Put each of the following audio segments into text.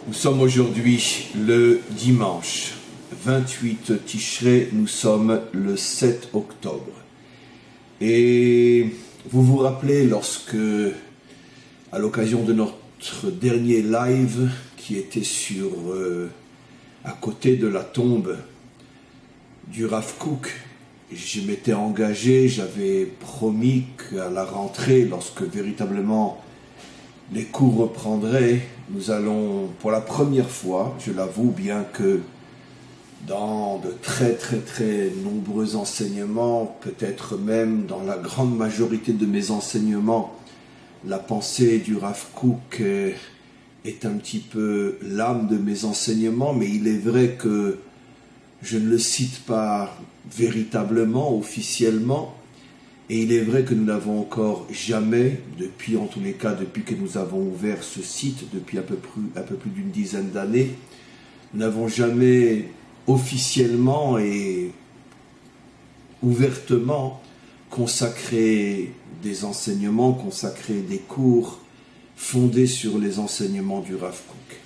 Nous sommes aujourd'hui le dimanche 28 Tishré, nous sommes le 7 octobre. Et vous vous rappelez lorsque, à l'occasion de notre dernier live qui était à côté de la tombe du Rav Kook, je m'étais engagé, j'avais promis qu'à la rentrée, lorsque véritablement les cours reprendraient, nous allons, pour la première fois, je l'avoue, bien que dans de très nombreux enseignements, peut-être même dans la grande majorité de mes enseignements, la pensée du Rav Kook est un petit peu l'âme de mes enseignements, mais il est vrai que je ne le cite pas véritablement, officiellement, et il est vrai que nous n'avons encore jamais, en tous les cas depuis que nous avons ouvert ce site, depuis un peu plus d'une dizaine d'années, nous n'avons jamais officiellement et ouvertement consacré des enseignements, consacré des cours fondés sur les enseignements du Rav Kook.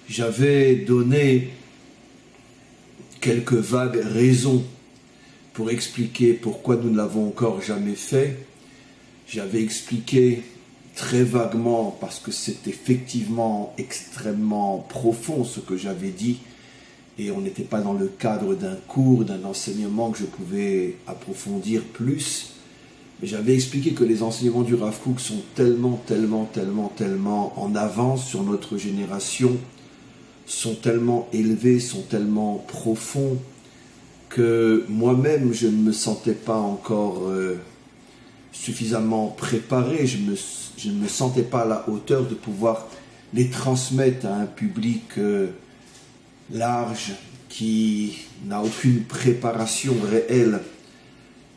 J'avais donné quelques vagues raisons pour expliquer pourquoi nous ne l'avons encore jamais fait. J'avais expliqué très vaguement, parce que c'est effectivement extrêmement profond ce que j'avais dit, et on n'était pas dans le cadre d'un cours, d'un enseignement que je pouvais approfondir plus. Mais j'avais expliqué que les enseignements du Rav Kook sont tellement en avance sur notre génération, sont tellement élevés, sont tellement profonds, que moi-même je ne me sentais pas encore suffisamment préparé, je ne me sentais pas à la hauteur de pouvoir les transmettre à un public large qui n'a aucune préparation réelle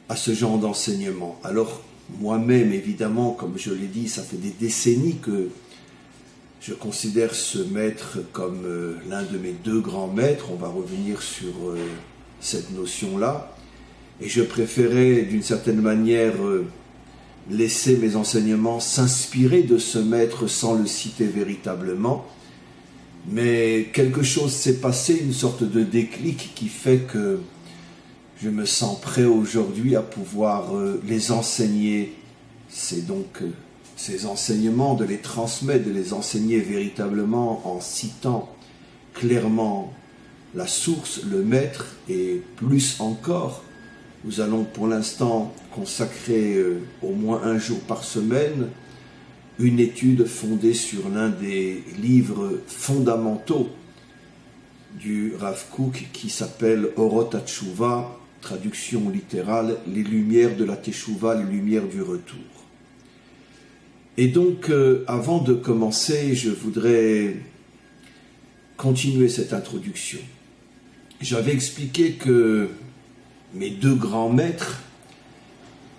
à ce genre d'enseignement. Alors moi-même, évidemment, comme je l'ai dit, ça fait des décennies que je considère ce maître comme l'un de mes deux grands maîtres. On va revenir sur cette notion-là. Et je préférais, d'une certaine manière, laisser mes enseignements s'inspirer de ce maître sans le citer véritablement. Mais quelque chose s'est passé, une sorte de déclic qui fait que je me sens prêt aujourd'hui à pouvoir les enseigner. C'est donc ces enseignements, de les transmettre, de les enseigner véritablement en citant clairement la source, le maître, et plus encore, nous allons pour l'instant consacrer au moins un jour par semaine une étude fondée sur l'un des livres fondamentaux du Rav Kook qui s'appelle Orot HaTshuva, traduction littérale, les lumières de la Teshuvah, les lumières du retour. Et donc, avant de commencer, je voudrais continuer cette introduction. J'avais expliqué que mes deux grands maîtres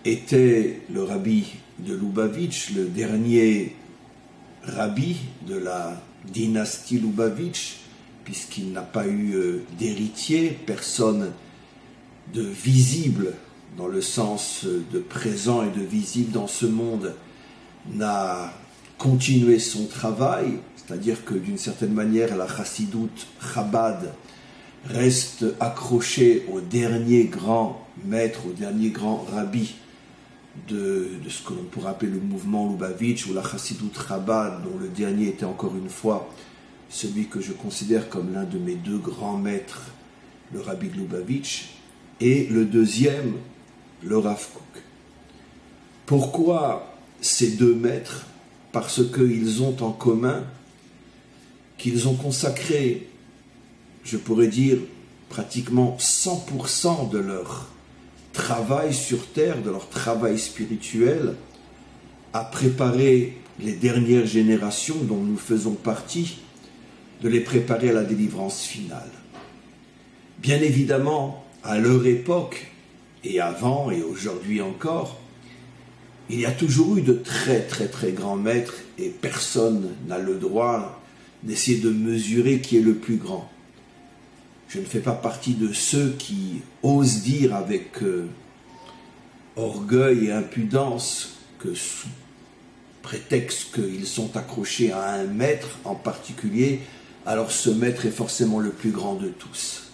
étaient le rabbi de Lubavitch, le dernier rabbi de la dynastie Lubavitch, puisqu'il n'a pas eu d'héritier, personne de visible dans le sens de présent et de visible dans ce monde n'a continué son travail, c'est-à-dire que d'une certaine manière la chassidoute Chabad reste accroché au dernier grand maître, au dernier grand rabbi de ce que l'on pourrait appeler le mouvement Lubavitch ou la chassidoute Chabad, dont le dernier était encore une fois celui que je considère comme l'un de mes deux grands maîtres, le rabbi de Lubavitch, et le deuxième, le Rav Kook. Pourquoi ces deux maîtres? Parce qu'ils ont en commun qu'ils ont consacré, je pourrais dire, pratiquement 100% de leur travail sur terre, de leur travail spirituel, à préparer les dernières générations dont nous faisons partie, de les préparer à la délivrance finale. Bien évidemment, à leur époque, et avant et aujourd'hui encore, il y a toujours eu de très grands maîtres et personne n'a le droit d'essayer de mesurer qui est le plus grand. Je ne fais pas partie de ceux qui osent dire avec orgueil et impudence que sous prétexte qu'ils sont accrochés à un maître en particulier, alors ce maître est forcément le plus grand de tous.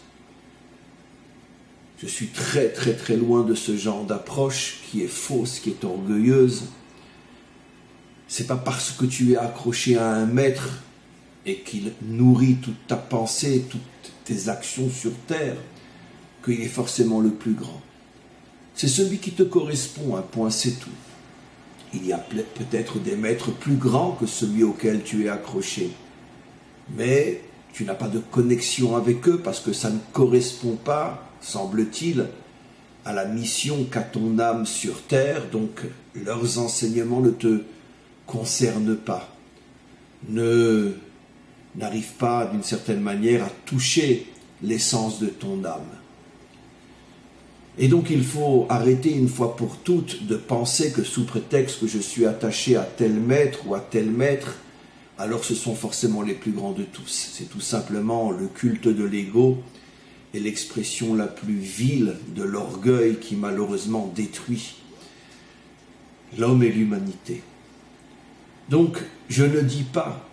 Je suis très très très loin de ce genre d'approche qui est fausse, qui est orgueilleuse. C'est pas parce que tu es accroché à un maître et qu'il nourrit toute ta pensée, toutes tes actions sur terre, qu'il est forcément le plus grand. C'est celui qui te correspond, un point c'est tout. Il y a peut-être des maîtres plus grands que celui auquel tu es accroché, mais tu n'as pas de connexion avec eux parce que ça ne correspond pas, semble-t-il, à la mission qu'a ton âme sur terre, donc leurs enseignements ne te concernent pas, n'arrivent pas d'une certaine manière à toucher l'essence de ton âme. Et donc il faut arrêter une fois pour toutes de penser que sous prétexte que je suis attaché à tel maître ou à tel maître, alors ce sont forcément les plus grands de tous. C'est tout simplement le culte de l'ego et l'expression la plus vile de l'orgueil qui malheureusement détruit l'homme et l'humanité. Donc je ne dis pas,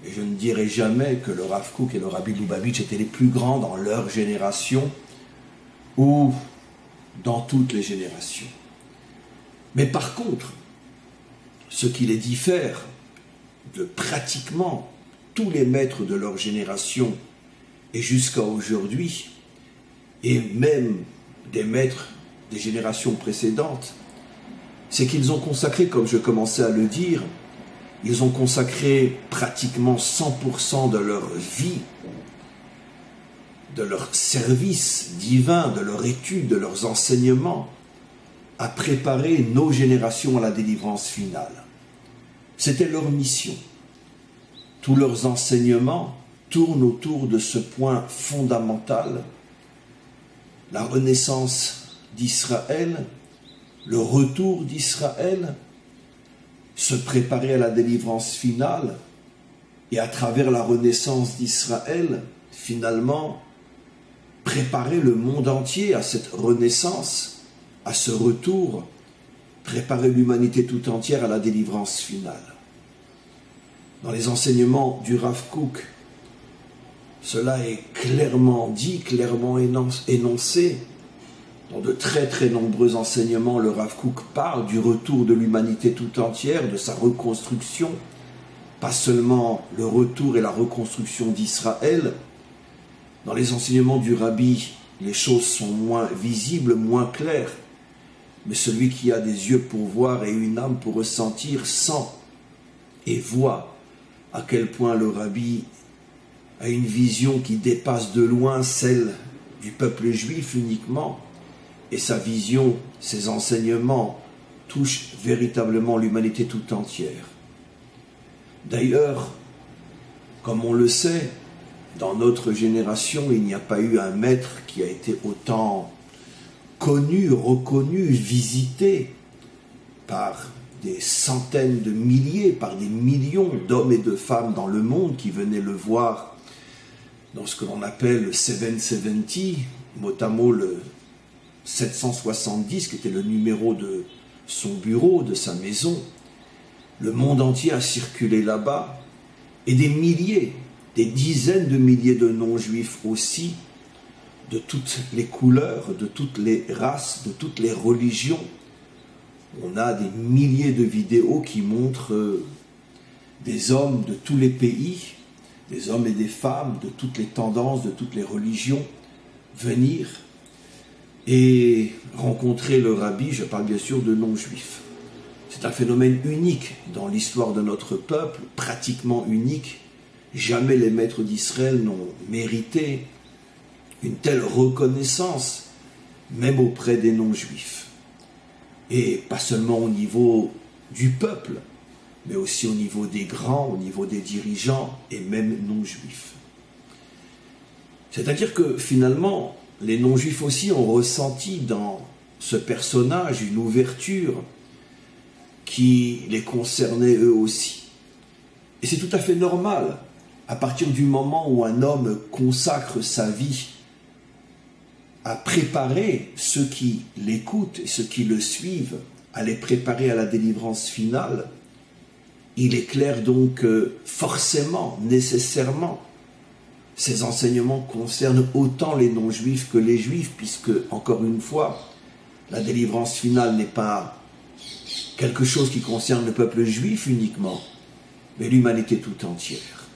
et je ne dirai jamais que le Rav Kook et le Rabbi Lubavitch étaient les plus grands dans leur génération ou dans toutes les générations. Mais par contre, ce qui les diffère de pratiquement tous les maîtres de leur génération et jusqu'à aujourd'hui, et même des maîtres des générations précédentes, c'est qu'ils ont consacré, comme je commençais à le dire, ils ont consacré pratiquement 100% de leur vie, de leur service divin, de leur étude, de leurs enseignements, à préparer nos générations à la délivrance finale. C'était leur mission. Tous leurs enseignements tournent autour de ce point fondamental, la renaissance d'Israël, le retour d'Israël, se préparer à la délivrance finale, et à travers la renaissance d'Israël, finalement, préparer le monde entier à cette renaissance, à ce retour, préparer l'humanité tout entière à la délivrance finale. Dans les enseignements du Rav Kook, cela est clairement dit, clairement énoncé. Dans de très très nombreux enseignements, le Rav Kook parle du retour de l'humanité tout entière, de sa reconstruction, pas seulement le retour et la reconstruction d'Israël. Dans les enseignements du Rabbi, les choses sont moins visibles, moins claires, mais celui qui a des yeux pour voir et une âme pour ressentir sent et voit à quel point le Rabbi a une vision qui dépasse de loin celle du peuple juif uniquement, et sa vision, ses enseignements touchent véritablement l'humanité tout entière. D'ailleurs, comme on le sait, dans notre génération, il n'y a pas eu un maître qui a été autant connu, reconnu, visité par des centaines de milliers, par des millions d'hommes et de femmes dans le monde qui venaient le voir dans ce que l'on appelle le 770, mot à mot le 770, qui était le numéro de son bureau, de sa maison. Le monde entier a circulé là-bas, et des milliers, des dizaines de milliers de non-juifs aussi, de toutes les couleurs, de toutes les races, de toutes les religions. On a des milliers de vidéos qui montrent des hommes de tous les pays, des hommes et des femmes de toutes les tendances, de toutes les religions, venir et rencontrer le Rabbi. Je parle bien sûr de non-juifs. C'est un phénomène unique dans l'histoire de notre peuple, pratiquement unique. Jamais les maîtres d'Israël n'ont mérité une telle reconnaissance, même auprès des non-juifs. Et pas seulement au niveau du peuple, mais aussi au niveau des grands, au niveau des dirigeants et même non-juifs. C'est-à-dire que finalement, les non-juifs aussi ont ressenti dans ce personnage une ouverture qui les concernait eux aussi. Et c'est tout à fait normal, à partir du moment où un homme consacre sa vie à préparer ceux qui l'écoutent et ceux qui le suivent, à les préparer à la délivrance finale, il est clair donc que forcément, nécessairement, ces enseignements concernent autant les non-juifs que les juifs, puisque, encore une fois, la délivrance finale n'est pas quelque chose qui concerne le peuple juif uniquement, mais l'humanité tout entière.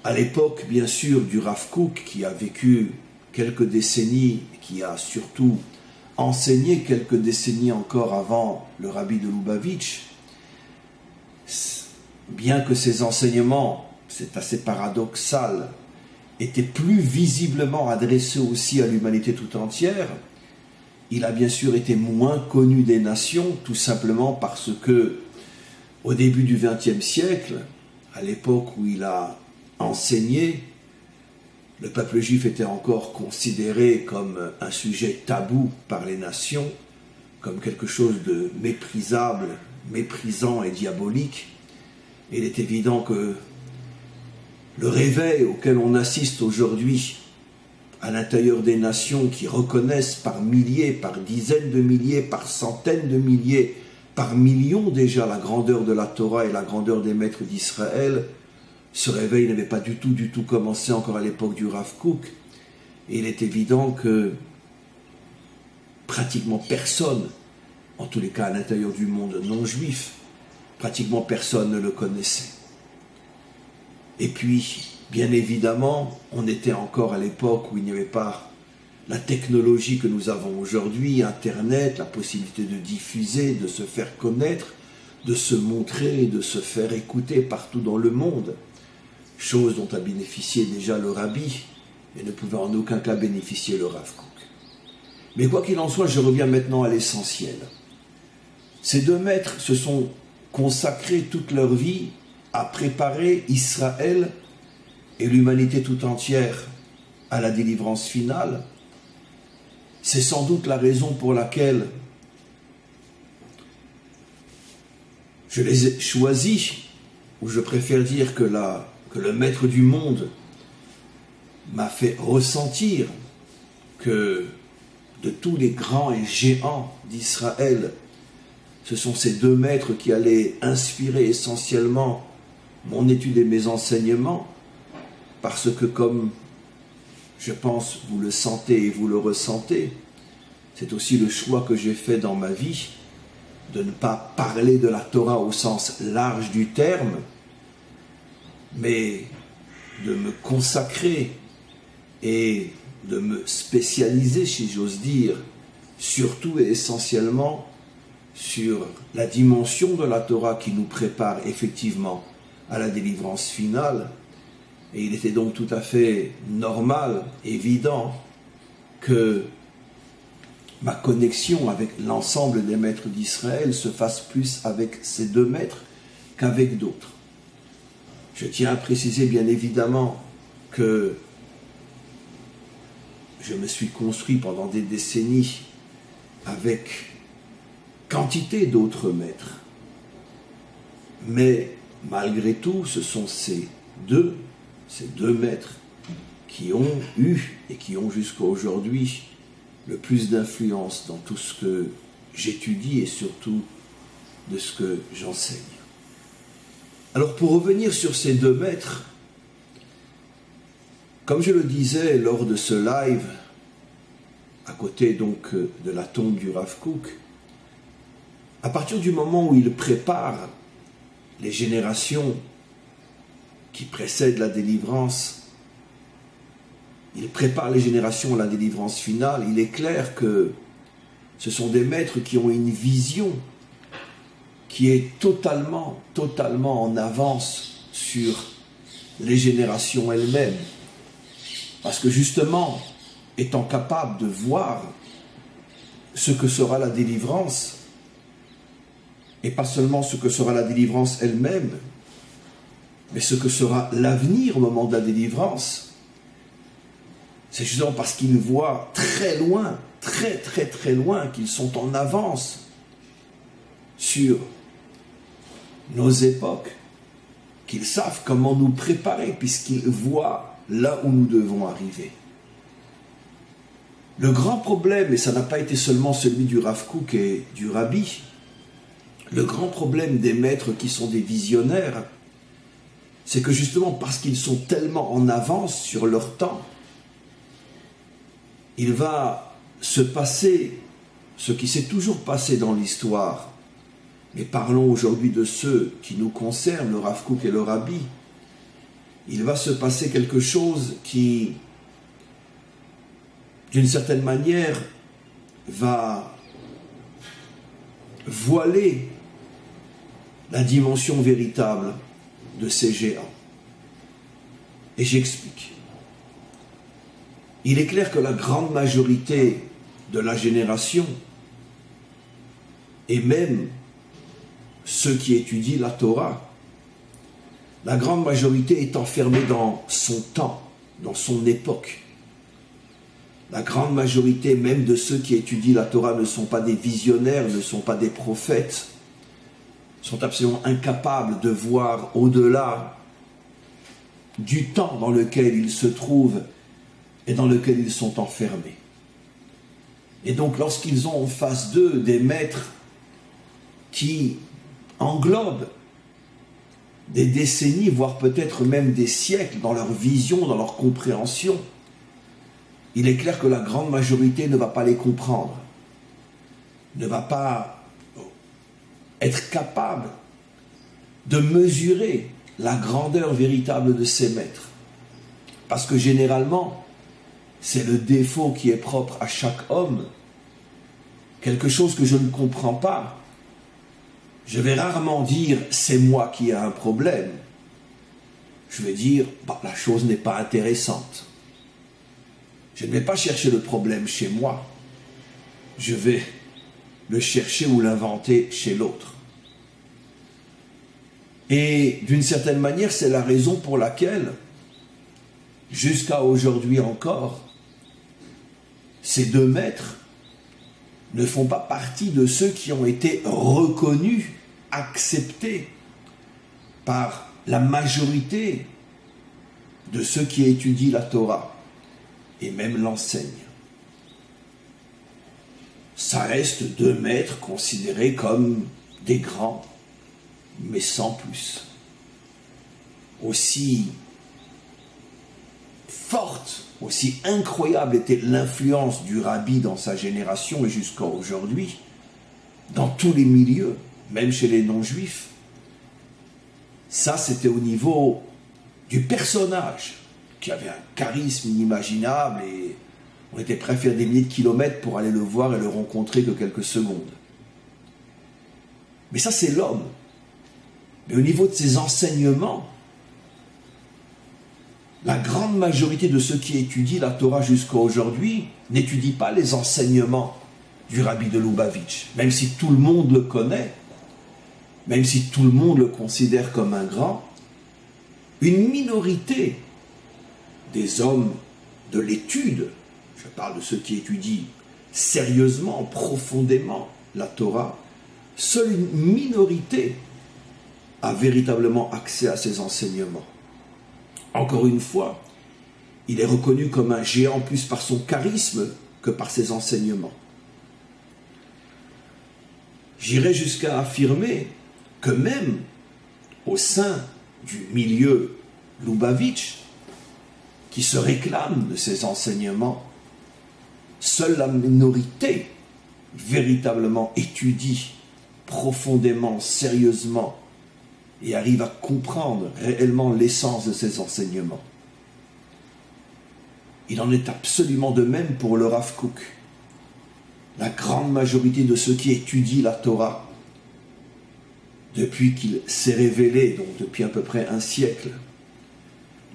À l'époque, bien sûr, du Rav Kook, qui a vécu quelques décennies, qui a surtout enseigné quelques décennies encore avant le rabbi de Lubavitch, bien que ses enseignements, c'est assez paradoxal, étaient plus visiblement adressés aussi à l'humanité tout entière, il a bien sûr été moins connu des nations, tout simplement parce que, au début du XXe siècle, à l'époque où il a enseigné, le peuple juif était encore considéré comme un sujet tabou par les nations, comme quelque chose de méprisable, méprisant et diabolique. Il est évident que le réveil auquel on assiste aujourd'hui à l'intérieur des nations qui reconnaissent par milliers, par dizaines de milliers, par centaines de milliers, par millions déjà la grandeur de la Torah et la grandeur des maîtres d'Israël, ce réveil n'avait pas du tout commencé encore à l'époque du Rav Kook. Et il est évident que pratiquement personne, en tous les cas à l'intérieur du monde non juif, pratiquement personne ne le connaissait. Et puis, bien évidemment, on était encore à l'époque où il n'y avait pas la technologie que nous avons aujourd'hui, Internet, la possibilité de diffuser, de se faire connaître, de se montrer, de se faire écouter partout dans le monde. Chose dont a bénéficié déjà le rabbi, et ne pouvait en aucun cas bénéficier le Rav Kook. Mais quoi qu'il en soit, je reviens maintenant à l'essentiel. Ces deux maîtres se sont consacrés toute leur vie à préparer Israël et l'humanité tout entière à la délivrance finale. C'est sans doute la raison pour laquelle je les ai choisis, ou je préfère dire que le maître du monde m'a fait ressentir que de tous les grands et géants d'Israël, ce sont ces deux maîtres qui allaient inspirer essentiellement mon étude et mes enseignements, parce que comme je pense vous le sentez et vous le ressentez, c'est aussi le choix que j'ai fait dans ma vie, de ne pas parler de la Torah au sens large du terme, mais de me consacrer et de me spécialiser, si j'ose dire, surtout et essentiellement sur la dimension de la Torah qui nous prépare effectivement à la délivrance finale. Et il était donc tout à fait normal, évident, que ma connexion avec l'ensemble des maîtres d'Israël se fasse plus avec ces deux maîtres qu'avec d'autres. Je tiens à préciser bien évidemment que je me suis construit pendant des décennies avec quantité d'autres maîtres. Mais malgré tout, ce sont ces deux maîtres qui ont eu et qui ont jusqu'à aujourd'hui le plus d'influence dans tout ce que j'étudie et surtout de ce que j'enseigne. Alors pour revenir sur ces deux maîtres, comme je le disais lors de ce live, à côté donc de la tombe du Rav Kook, à partir du moment où il prépare les générations qui précèdent la délivrance, il prépare les générations à la délivrance finale, il est clair que ce sont des maîtres qui ont une vision qui est totalement en avance sur les générations elles-mêmes. Parce que justement, étant capable de voir ce que sera la délivrance, et pas seulement ce que sera la délivrance elle-même, mais ce que sera l'avenir au moment de la délivrance, c'est justement parce qu'ils voient très loin, très loin, qu'ils sont en avance sur nos époques, qu'ils savent comment nous préparer, puisqu'ils voient là où nous devons arriver. Le grand problème, et ça n'a pas été seulement celui du Rav Kook et du Rabbi, Le grand problème des maîtres qui sont des visionnaires, c'est que justement parce qu'ils sont tellement en avance sur leur temps, il va se passer ce qui s'est toujours passé dans l'histoire. Mais parlons aujourd'hui de ceux qui nous concernent, le Rav Kook et le Rabbi. Il va se passer quelque chose qui, d'une certaine manière, va voiler la dimension véritable de ces géants. Et j'explique. Il est clair que la grande majorité de la génération, et même ceux qui étudient la Torah, la grande majorité est enfermée dans son temps, dans son époque. La grande majorité même de ceux qui étudient la Torah ne sont pas des visionnaires, ne sont pas des prophètes, sont absolument incapables de voir au-delà du temps dans lequel ils se trouvent et dans lequel ils sont enfermés. Et donc lorsqu'ils ont en face d'eux des maîtres qui englobent des décennies, voire peut-être même des siècles dans leur vision, dans leur compréhension, il est clair que la grande majorité ne va pas les comprendre, ne va pas être capable de mesurer la grandeur véritable de ces maîtres. Parce que généralement, c'est le défaut qui est propre à chaque homme. Quelque chose que je ne comprends pas, je vais rarement dire « c'est moi qui ai un problème ». Je vais dire « la chose n'est pas intéressante ». Je ne vais pas chercher le problème chez moi. Je vais le chercher ou l'inventer chez l'autre. Et d'une certaine manière, c'est la raison pour laquelle, jusqu'à aujourd'hui encore, ces deux maîtres ne font pas partie de ceux qui ont été reconnus, acceptés par la majorité de ceux qui étudient la Torah et même l'enseignent. Ça reste deux maîtres considérés comme des grands, mais sans plus. Aussi forte, aussi incroyable était l'influence du Rabbi dans sa génération et jusqu'à aujourd'hui, dans tous les milieux, même chez les non-juifs. Ça, c'était au niveau du personnage, qui avait un charisme inimaginable et on était prêt à faire des milliers de kilomètres pour aller le voir et le rencontrer que quelques secondes. Mais ça, c'est l'homme. Mais au niveau de ses enseignements, la grande majorité de ceux qui étudient la Torah jusqu'à aujourd'hui n'étudient pas les enseignements du Rabbi de Lubavitch, même si tout le monde le connaît, même si tout le monde le considère comme un grand. Une minorité des hommes de l'étude, je parle de ceux qui étudient sérieusement, profondément la Torah, seule une minorité a véritablement accès à ces enseignements. Encore une fois, il est reconnu comme un géant plus par son charisme que par ses enseignements. J'irai jusqu'à affirmer que même au sein du milieu Lubavitch, qui se réclame de ces enseignements, seule la minorité véritablement étudie profondément, sérieusement, et arrive à comprendre réellement l'essence de ces enseignements. Il en est absolument de même pour le Rav Kook. La grande majorité de ceux qui étudient la Torah, depuis qu'il s'est révélé, donc depuis à peu près un siècle,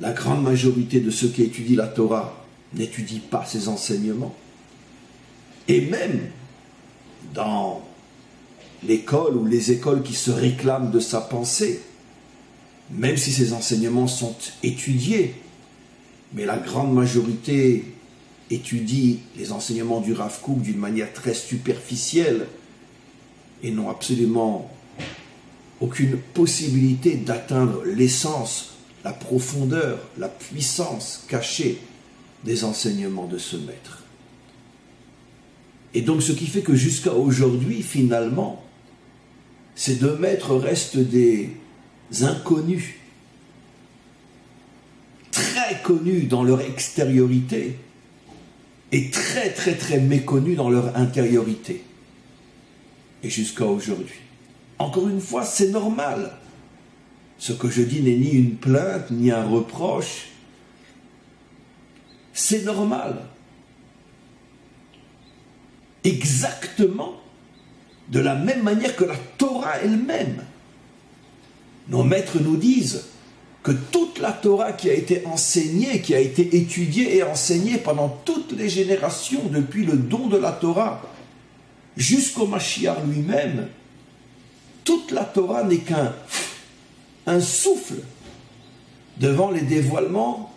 la grande majorité de ceux qui étudient la Torah n'étudient pas ces enseignements. Et même dans l'école ou les écoles qui se réclament de sa pensée, même si ces enseignements sont étudiés, mais la grande majorité étudie les enseignements du Rav Kook d'une manière très superficielle et n'ont absolument aucune possibilité d'atteindre l'essence, la profondeur, la puissance cachée des enseignements de ce maître. Et donc ce qui fait que jusqu'à aujourd'hui, finalement, ces deux maîtres restent des inconnus, très connus dans leur extériorité et très très très méconnus dans leur intériorité. Et jusqu'à aujourd'hui. Encore une fois, c'est normal. Ce que je dis n'est ni une plainte, ni un reproche. C'est normal. Exactement de la même manière que la Torah elle-même. Nos maîtres nous disent que toute la Torah qui a été enseignée, qui a été étudiée et enseignée pendant toutes les générations, depuis le don de la Torah jusqu'au Mashiach lui-même, toute la Torah n'est qu'un souffle devant les dévoilements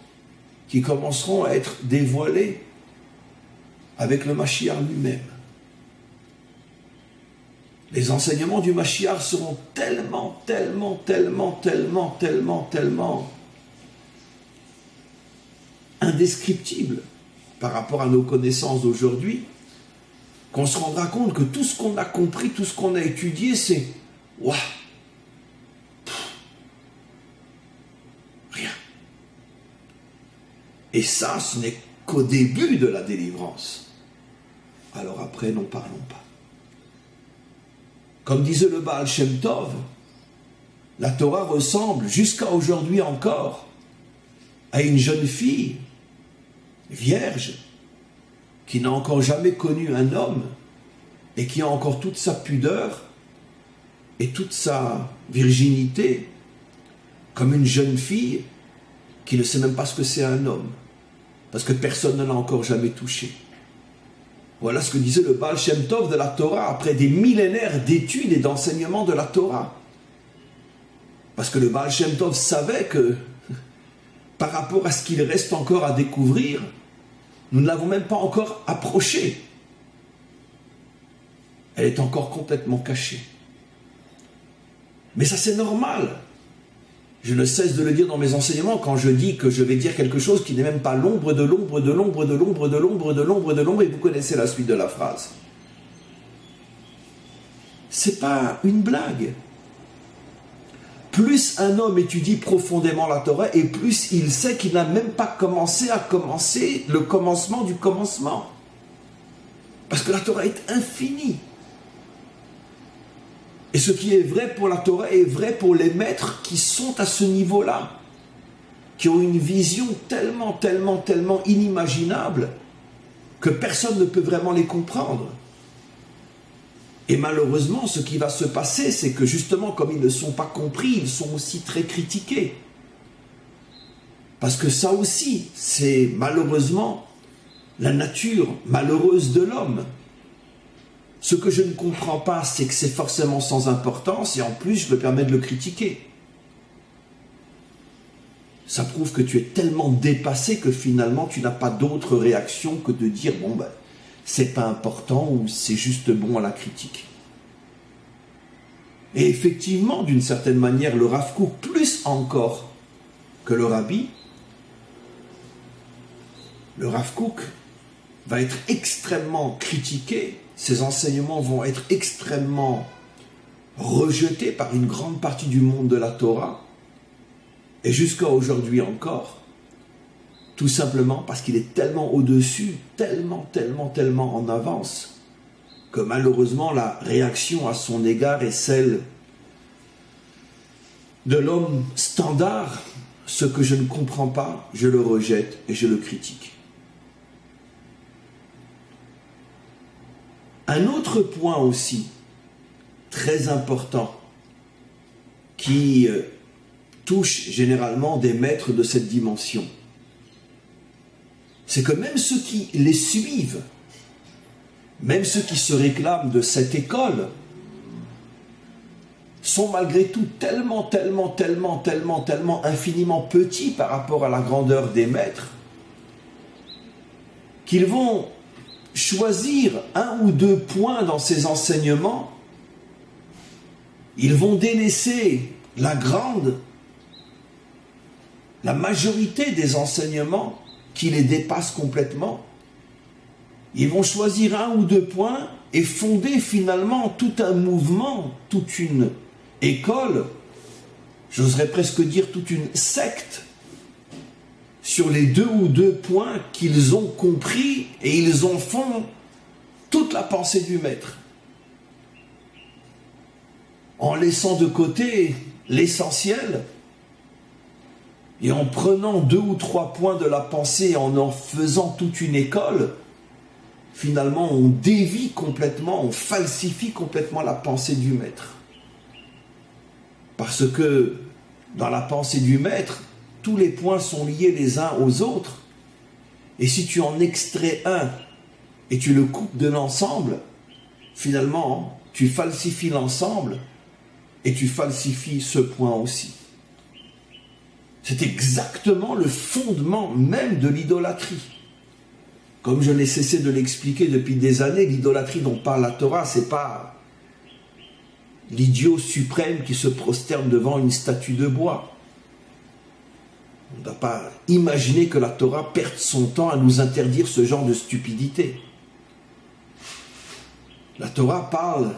qui commenceront à être dévoilés avec le Mashiach lui-même. Les enseignements du Mashiach seront tellement indescriptibles par rapport à nos connaissances d'aujourd'hui, qu'on se rendra compte que tout ce qu'on a compris, tout ce qu'on a étudié, c'est waouh, rien. Et ça, ce n'est qu'au début de la délivrance. Alors après, n'en parlons pas. Comme disait le Baal Shem Tov, la Torah ressemble jusqu'à aujourd'hui encore à une jeune fille vierge qui n'a encore jamais connu un homme et qui a encore toute sa pudeur et toute sa virginité, comme une jeune fille qui ne sait même pas ce que c'est un homme, parce que personne ne l'a encore jamais touché. Voilà ce que disait le Baal Shem Tov de la Torah après des millénaires d'études et d'enseignements de la Torah. Parce que le Baal Shem Tov savait que par rapport à ce qu'il reste encore à découvrir, nous ne l'avons même pas encore approchée. Elle est encore complètement cachée. Mais ça, c'est normal. Je ne cesse de le dire dans mes enseignements quand je dis que je vais dire quelque chose qui n'est même pas l'ombre de l'ombre de l'ombre de l'ombre de l'ombre de l'ombre de l'ombre, et vous connaissez la suite de la phrase. C'est pas une blague. Plus un homme étudie profondément la Torah, et plus il sait qu'il n'a même pas commencé à commencer le commencement du commencement. Parce que la Torah est infinie. Et ce qui est vrai pour la Torah est vrai pour les maîtres qui sont à ce niveau-là, qui ont une vision tellement inimaginable que personne ne peut vraiment les comprendre. Et malheureusement, ce qui va se passer, c'est que justement, comme ils ne sont pas compris, ils sont aussi très critiqués. Parce que ça aussi, c'est malheureusement la nature malheureuse de l'homme. Ce que je ne comprends pas, c'est que c'est forcément sans importance, et en plus, je me permets de le critiquer. Ça prouve que tu es tellement dépassé que finalement, tu n'as pas d'autre réaction que de dire, bon, ben, c'est pas important, ou c'est juste bon à la critique. Et effectivement, d'une certaine manière, le Rav Kook, plus encore que le Rabbi, le Rav Kook va être extrêmement critiqué, ses enseignements vont être extrêmement rejetés par une grande partie du monde de la Torah, et jusqu'à aujourd'hui encore, tout simplement parce qu'il est tellement au-dessus, tellement en avance, que malheureusement la réaction à son égard est celle de l'homme standard. Ce que je ne comprends pas, je le rejette et je le critique. Un autre point aussi, très important, qui touche généralement des maîtres de cette dimension, c'est que même ceux qui les suivent, même ceux qui se réclament de cette école, sont malgré tout tellement infiniment petits par rapport à la grandeur des maîtres, qu'ils vont choisir un ou deux points dans ces enseignements, ils vont délaisser la majorité des enseignements qui les dépassent complètement. Ils vont choisir un ou deux points et fonder finalement tout un mouvement, toute une école, j'oserais presque dire toute une secte, sur les deux points qu'ils ont compris et ils en font toute la pensée du maître. En laissant de côté l'essentiel et en prenant 2 ou 3 points de la pensée, en faisant toute une école, finalement on dévie complètement, on falsifie complètement la pensée du maître. Parce que dans la pensée du maître, tous les points sont liés les uns aux autres. Et si tu en extrais un et tu le coupes de l'ensemble, finalement, tu falsifies l'ensemble et tu falsifies ce point aussi. C'est exactement le fondement même de l'idolâtrie. Comme je n'ai cessé de l'expliquer depuis des années, l'idolâtrie dont parle la Torah, c'est pas l'idiot suprême qui se prosterne devant une statue de bois. On ne doit pas imaginer que la Torah perde son temps à nous interdire ce genre de stupidité. La Torah parle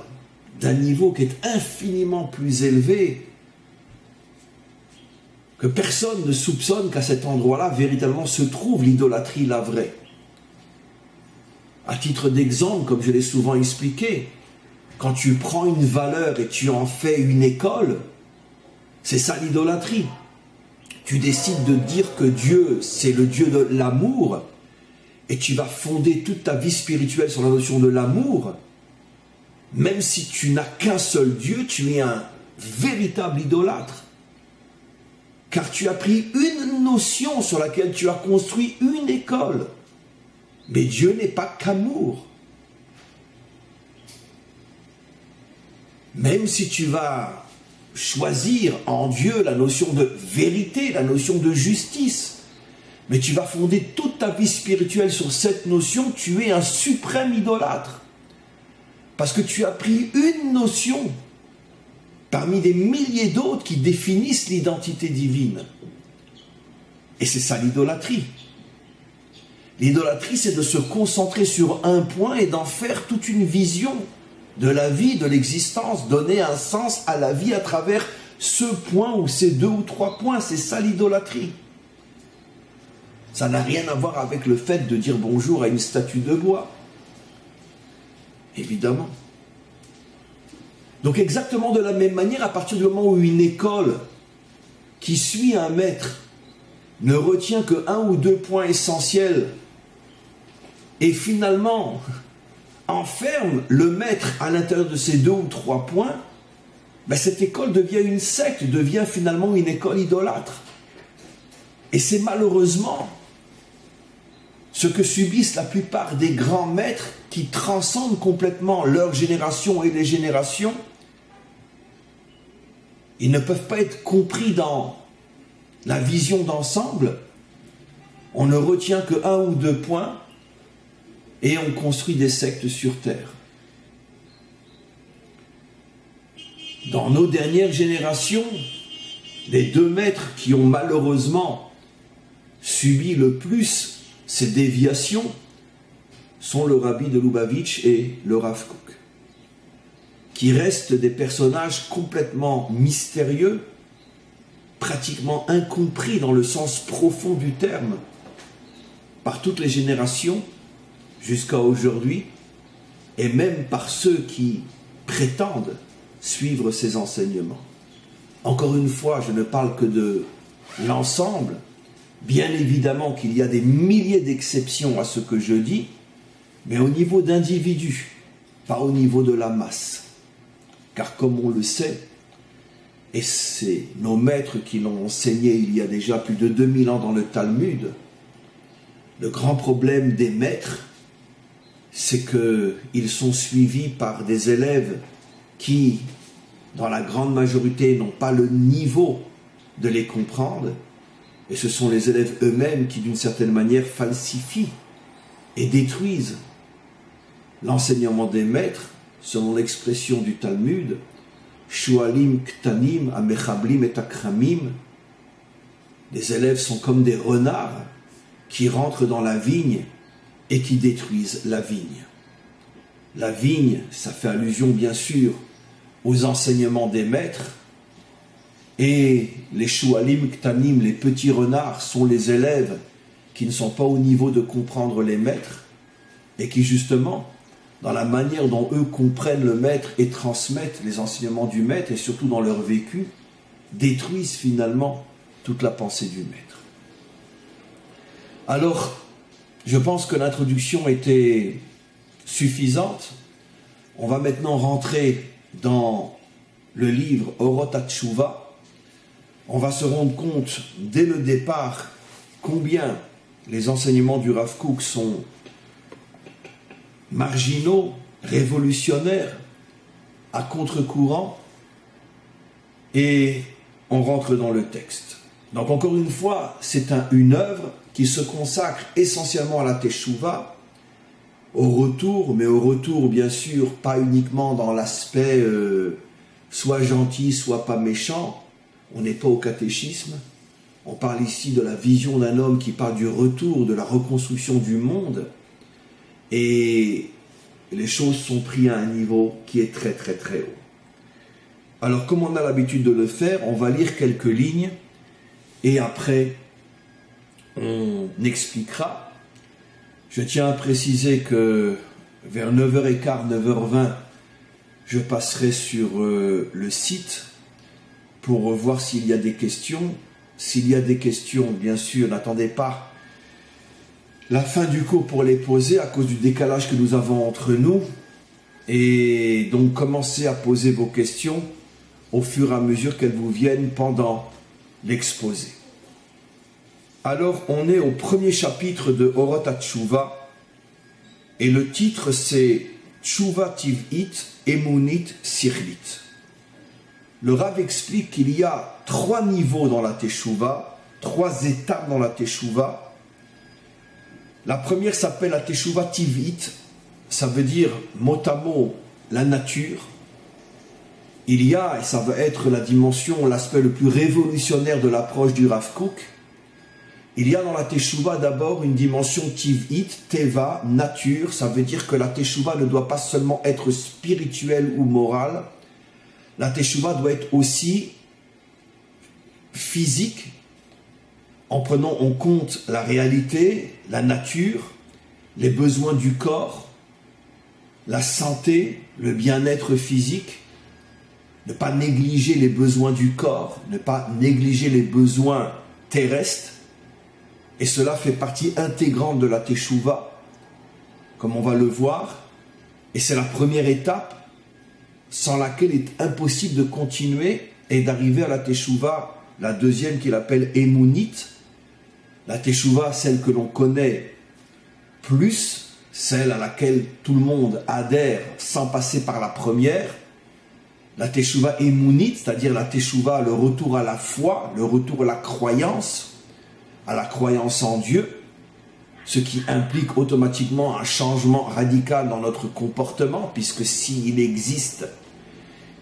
d'un niveau qui est infiniment plus élevé, que personne ne soupçonne qu'à cet endroit-là, véritablement se trouve l'idolâtrie, la vraie. À titre d'exemple, comme je l'ai souvent expliqué, quand tu prends une valeur et tu en fais une école, c'est ça l'idolâtrie. Tu décides de dire que Dieu, c'est le Dieu de l'amour, et tu vas fonder toute ta vie spirituelle sur la notion de l'amour. Même si tu n'as qu'un seul Dieu, tu es un véritable idolâtre. Car tu as pris une notion sur laquelle tu as construit une école. Mais Dieu n'est pas qu'amour. Même si tu vas choisir en Dieu la notion de vérité, la notion de justice, mais tu vas fonder toute ta vie spirituelle sur cette notion, tu es un suprême idolâtre. Parce que tu as pris une notion parmi des milliers d'autres qui définissent l'identité divine. Et c'est ça l'idolâtrie. L'idolâtrie, c'est de se concentrer sur un point et d'en faire toute une vision de la vie, de l'existence, donner un sens à la vie à travers ce point ou ces 2 ou 3 points. C'est ça l'idolâtrie. Ça n'a rien à voir avec le fait de dire bonjour à une statue de bois. Évidemment. Donc exactement de la même manière, à partir du moment où une école qui suit un maître ne retient que 1 ou 2 points essentiels et finalement enferme le maître à l'intérieur de ces 2 ou 3 points, ben cette école devient une secte, devient finalement une école idolâtre. Et c'est malheureusement ce que subissent la plupart des grands maîtres qui transcendent complètement leur génération et les générations. Ils ne peuvent pas être compris dans la vision d'ensemble. On ne retient que 1 ou 2 points et on construit des sectes sur terre. Dans nos dernières générations, les 2 maîtres qui ont malheureusement subi le plus ces déviations sont le Rabbi de Lubavitch et le Rav Kook, qui restent des personnages complètement mystérieux, pratiquement incompris dans le sens profond du terme, par toutes les générations jusqu'à aujourd'hui, et même par ceux qui prétendent suivre ces enseignements. Encore une fois, je ne parle que de l'ensemble. Bien évidemment qu'il y a des milliers d'exceptions à ce que je dis, mais au niveau d'individus, pas au niveau de la masse. Car comme on le sait, et c'est nos maîtres qui l'ont enseigné il y a déjà plus de 2000 ans dans le Talmud, le grand problème des maîtres, c'est qu'ils sont suivis par des élèves qui, dans la grande majorité, n'ont pas le niveau de les comprendre, et ce sont les élèves eux-mêmes qui, d'une certaine manière, falsifient et détruisent l'enseignement des maîtres, selon l'expression du Talmud, Shualim ktanim amechablim et akramim. Les élèves sont comme des renards qui rentrent dans la vigne et qui détruisent la vigne. la vigne, ça fait allusion bien sûr aux enseignements des maîtres, et les Shualim Ktanim, les petits renards, sont les élèves qui ne sont pas au niveau de comprendre les maîtres, et qui justement, dans la manière dont eux comprennent le maître et transmettent les enseignements du maître, et surtout dans leur vécu, détruisent finalement toute la pensée du maître. Alors, je pense que l'introduction était suffisante. On va maintenant rentrer dans le livre Orot HaTshuva. On va se rendre compte dès le départ combien les enseignements du Rav Kook sont marginaux, révolutionnaires, à contre-courant, et on rentre dans le texte. Donc encore une fois, c'est une œuvre qui se consacre essentiellement à la Teshuvah, au retour, mais au retour bien sûr pas uniquement dans l'aspect soit gentil, soit pas méchant. On n'est pas au catéchisme, on parle ici de la vision d'un homme qui parle du retour, de la reconstruction du monde, et les choses sont prises à un niveau qui est très très très haut. Alors comme on a l'habitude de le faire, on va lire quelques lignes, et après on expliquera. Je tiens à préciser que vers 9h15, 9h20, je passerai sur le site pour voir s'il y a des questions. S'il y a des questions, bien sûr, n'attendez pas la fin du cours pour les poser à cause du décalage que nous avons entre nous. Et donc commencez à poser vos questions au fur et à mesure qu'elles vous viennent pendant l'exposé. Alors, on est au premier chapitre de Orot HaTshuva, et le titre c'est Tshuva Tiv'it Emunit Sichlit. Le Rav explique qu'il y a 3 niveaux dans la Teshuvah, 3 étapes dans la Teshuvah. La première s'appelle la Teshuvah Tiv'it, ça veut dire mot à mot la nature. Il y a, et ça va être la dimension, l'aspect le plus révolutionnaire de l'approche du Rav Kook, il y a dans la Teshuvah d'abord une dimension Tiv'it, Teva, nature. Ça veut dire que la Teshuvah ne doit pas seulement être spirituelle ou morale. La Teshuvah doit être aussi physique, en prenant en compte la réalité, la nature, les besoins du corps, la santé, le bien-être physique. Ne pas négliger les besoins du corps, ne pas négliger les besoins terrestres. Et cela fait partie intégrante de la Teshuvah, comme on va le voir. Et c'est la première étape sans laquelle il est impossible de continuer et d'arriver à la Teshuvah, la deuxième qu'il appelle Emunit. La Teshuvah, celle que l'on connaît plus, celle à laquelle tout le monde adhère sans passer par la première. La Teshuvah Emunit, c'est-à-dire la Teshuvah, le retour à la foi, le retour à la croyance en Dieu, ce qui implique automatiquement un changement radical dans notre comportement, puisque s'il existe,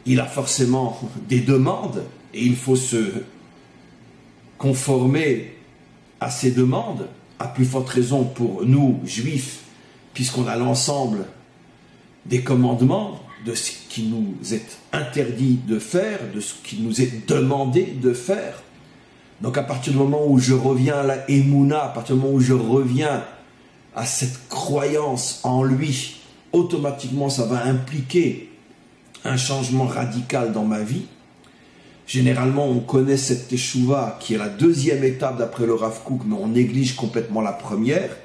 il a forcément des demandes, et il faut se conformer à ces demandes, à plus forte raison pour nous, juifs, puisqu'on a l'ensemble des commandements, de ce qui nous est interdit de faire, de ce qui nous est demandé de faire. Donc à partir du moment où je reviens à la Emouna, à partir du moment où je reviens à cette croyance en lui, automatiquement ça va impliquer un changement radical dans ma vie. Généralement on connaît cette Teshuvah qui est la deuxième étape d'après le Rav Kook, mais on néglige complètement la première,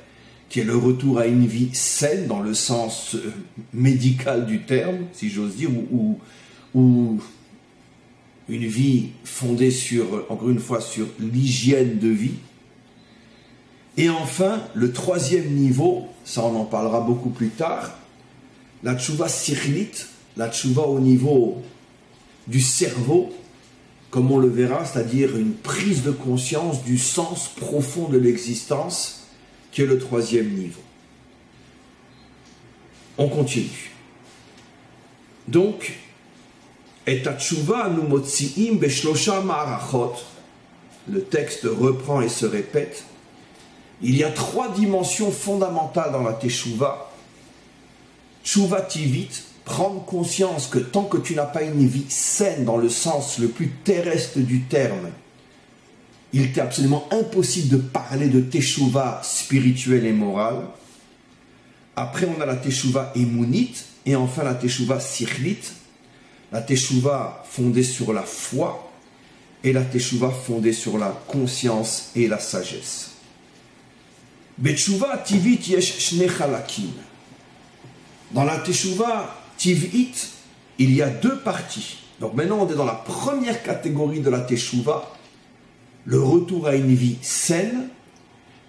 qui est le retour à une vie saine dans le sens médical du terme, si j'ose dire, ou une vie fondée sur, encore une fois, sur l'hygiène de vie. Et enfin, le troisième niveau, ça on en parlera beaucoup plus tard, la Teshuvah Sichlit, la Teshuvah au niveau du cerveau, comme on le verra, c'est-à-dire une prise de conscience du sens profond de l'existence, qui est le troisième niveau. On continue. Donc, et Teshuvah nu motziim beshlosha ma'arachot. Le texte reprend et se répète. Il y a 3 dimensions fondamentales dans la Teshuvah. Tshuva tivit, prendre conscience que tant que tu n'as pas une vie saine dans le sens le plus terrestre du terme, il t'est absolument impossible de parler de teshuva spirituelle et morale. Après, on a la teshuva émounite et enfin la teshuva sichlite, la teshuva fondée sur la foi et la teshuva fondée sur la conscience et la sagesse. Beteshuva tivit yesh shne chalakim. Dans la teshuva tivit, il y a deux parties. Donc maintenant, on est dans la première catégorie de la teshuva, le retour à une vie saine,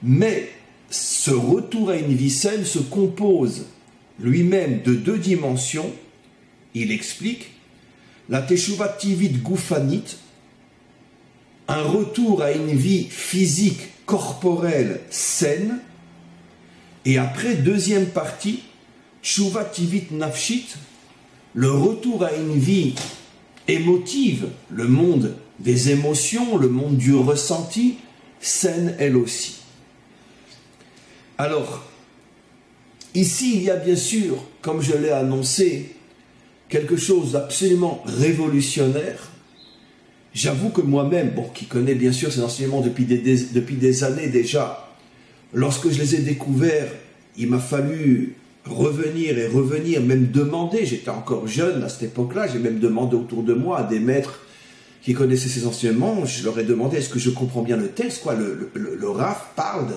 mais ce retour à une vie saine se compose lui-même de deux dimensions. Il explique la teshuva tivit gufanit, un retour à une vie physique, corporelle, saine, et après, deuxième partie, teshuva tivit nafshit, le retour à une vie émotive, le monde des émotions, le monde du ressenti, saine elle aussi. Alors, ici, il y a bien sûr, comme je l'ai annoncé, quelque chose d'absolument révolutionnaire. J'avoue que moi-même, qui connais bien sûr ces enseignements depuis des années déjà, lorsque je les ai découverts, il m'a fallu revenir, même demander, j'étais encore jeune à cette époque-là, j'ai même demandé autour de moi à des maîtres qui connaissaient ces enseignements, je leur ai demandé, est-ce que je comprends bien le texte, le Rav parle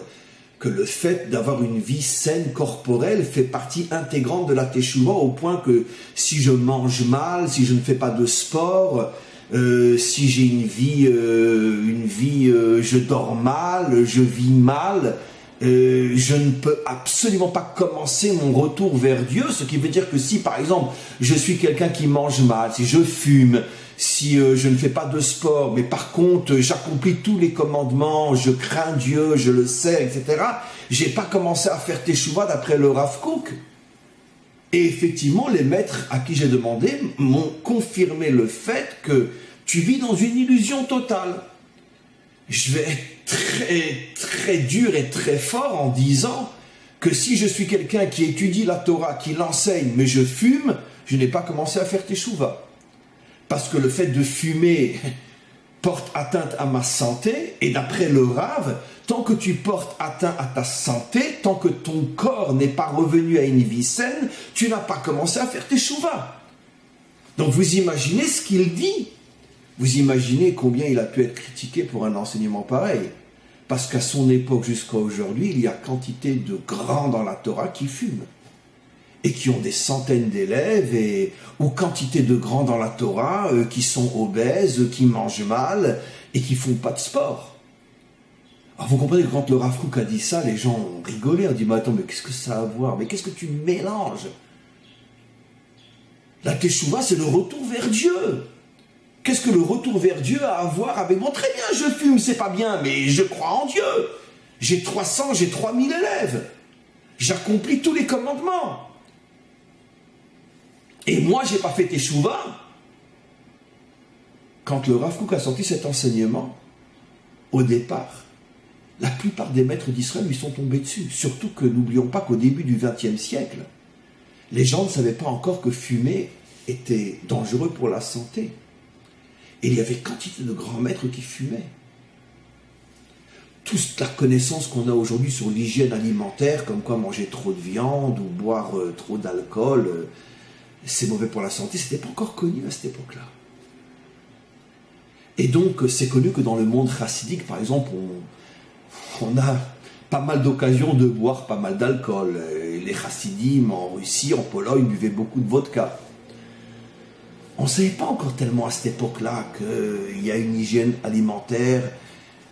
que le fait d'avoir une vie saine corporelle fait partie intégrante de la teshuva, au point que si je mange mal, si je ne fais pas de sport, si j'ai une vie, je dors mal, je vis mal, je ne peux absolument pas commencer mon retour vers Dieu, ce qui veut dire que si par exemple je suis quelqu'un qui mange mal, si je fume, si je ne fais pas de sport, mais par contre j'accomplis tous les commandements, je crains Dieu, je le sais, etc., j'ai pas commencé à faire teshuva d'après le Rav Kook. Et effectivement, les maîtres à qui j'ai demandé m'ont confirmé le fait que tu vis dans une illusion totale. Je vais être très, très dur et très fort en disant que si je suis quelqu'un qui étudie la Torah, qui l'enseigne, mais je fume, je n'ai pas commencé à faire teshuva. Parce que le fait de fumer porte atteinte à ma santé, et d'après le Rav, tant que tu portes atteinte à ta santé, tant que ton corps n'est pas revenu à une vie saine, tu n'as pas commencé à faire teshuva. Donc vous imaginez ce qu'il dit. Vous imaginez combien il a pu être critiqué pour un enseignement pareil. Parce qu'à son époque jusqu'à aujourd'hui, il y a quantité de grands dans la Torah qui fument. Et qui ont des centaines d'élèves, ou quantité de grands dans la Torah qui sont obèses, qui mangent mal, et qui ne font pas de sport. Alors vous comprenez que quand le Rav Kook a dit ça, les gens ont rigolé, on dit, mais attends, mais qu'est-ce que ça a à voir? Mais qu'est-ce que tu mélanges? La teshuva, c'est le retour vers Dieu. Qu'est-ce que le retour vers Dieu a à voir avec... Bon, très bien, je fume, c'est pas bien, mais je crois en Dieu. J'ai 3000 élèves. J'accomplis tous les commandements. Et moi, j'ai pas fait teshuva. Quand le Rav Kook a sorti cet enseignement, au départ, la plupart des maîtres d'Israël lui sont tombés dessus. Surtout que n'oublions pas qu'au début du XXe siècle, les gens ne savaient pas encore que fumer était dangereux pour la santé. Et il y avait quantité de grands maîtres qui fumaient. Toute la connaissance qu'on a aujourd'hui sur l'hygiène alimentaire, comme quoi manger trop de viande ou boire trop d'alcool, c'est mauvais pour la santé, c'était pas encore connu à cette époque-là. Et donc, c'est connu que dans le monde chassidique, par exemple, on a pas mal d'occasions de boire pas mal d'alcool. Les chassidim en Russie, en Pologne, buvaient beaucoup de vodka. On ne savait pas encore tellement à cette époque-là qu'il y a une hygiène alimentaire,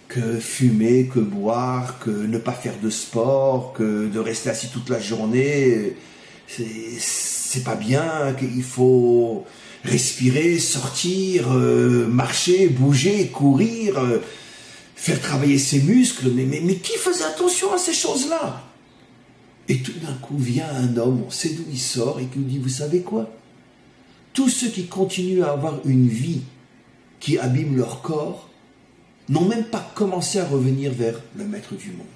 que fumer, que boire, que ne pas faire de sport, que de rester assis toute la journée, c'est pas bien, qu'il faut respirer, sortir, marcher, bouger, courir, faire travailler ses muscles. Mais qui faisait attention à ces choses-là? Et tout d'un coup vient un homme, on sait d'où il sort, et qui nous dit, vous savez quoi? Tous ceux qui continuent à avoir une vie qui abîme leur corps n'ont même pas commencé à revenir vers le maître du monde.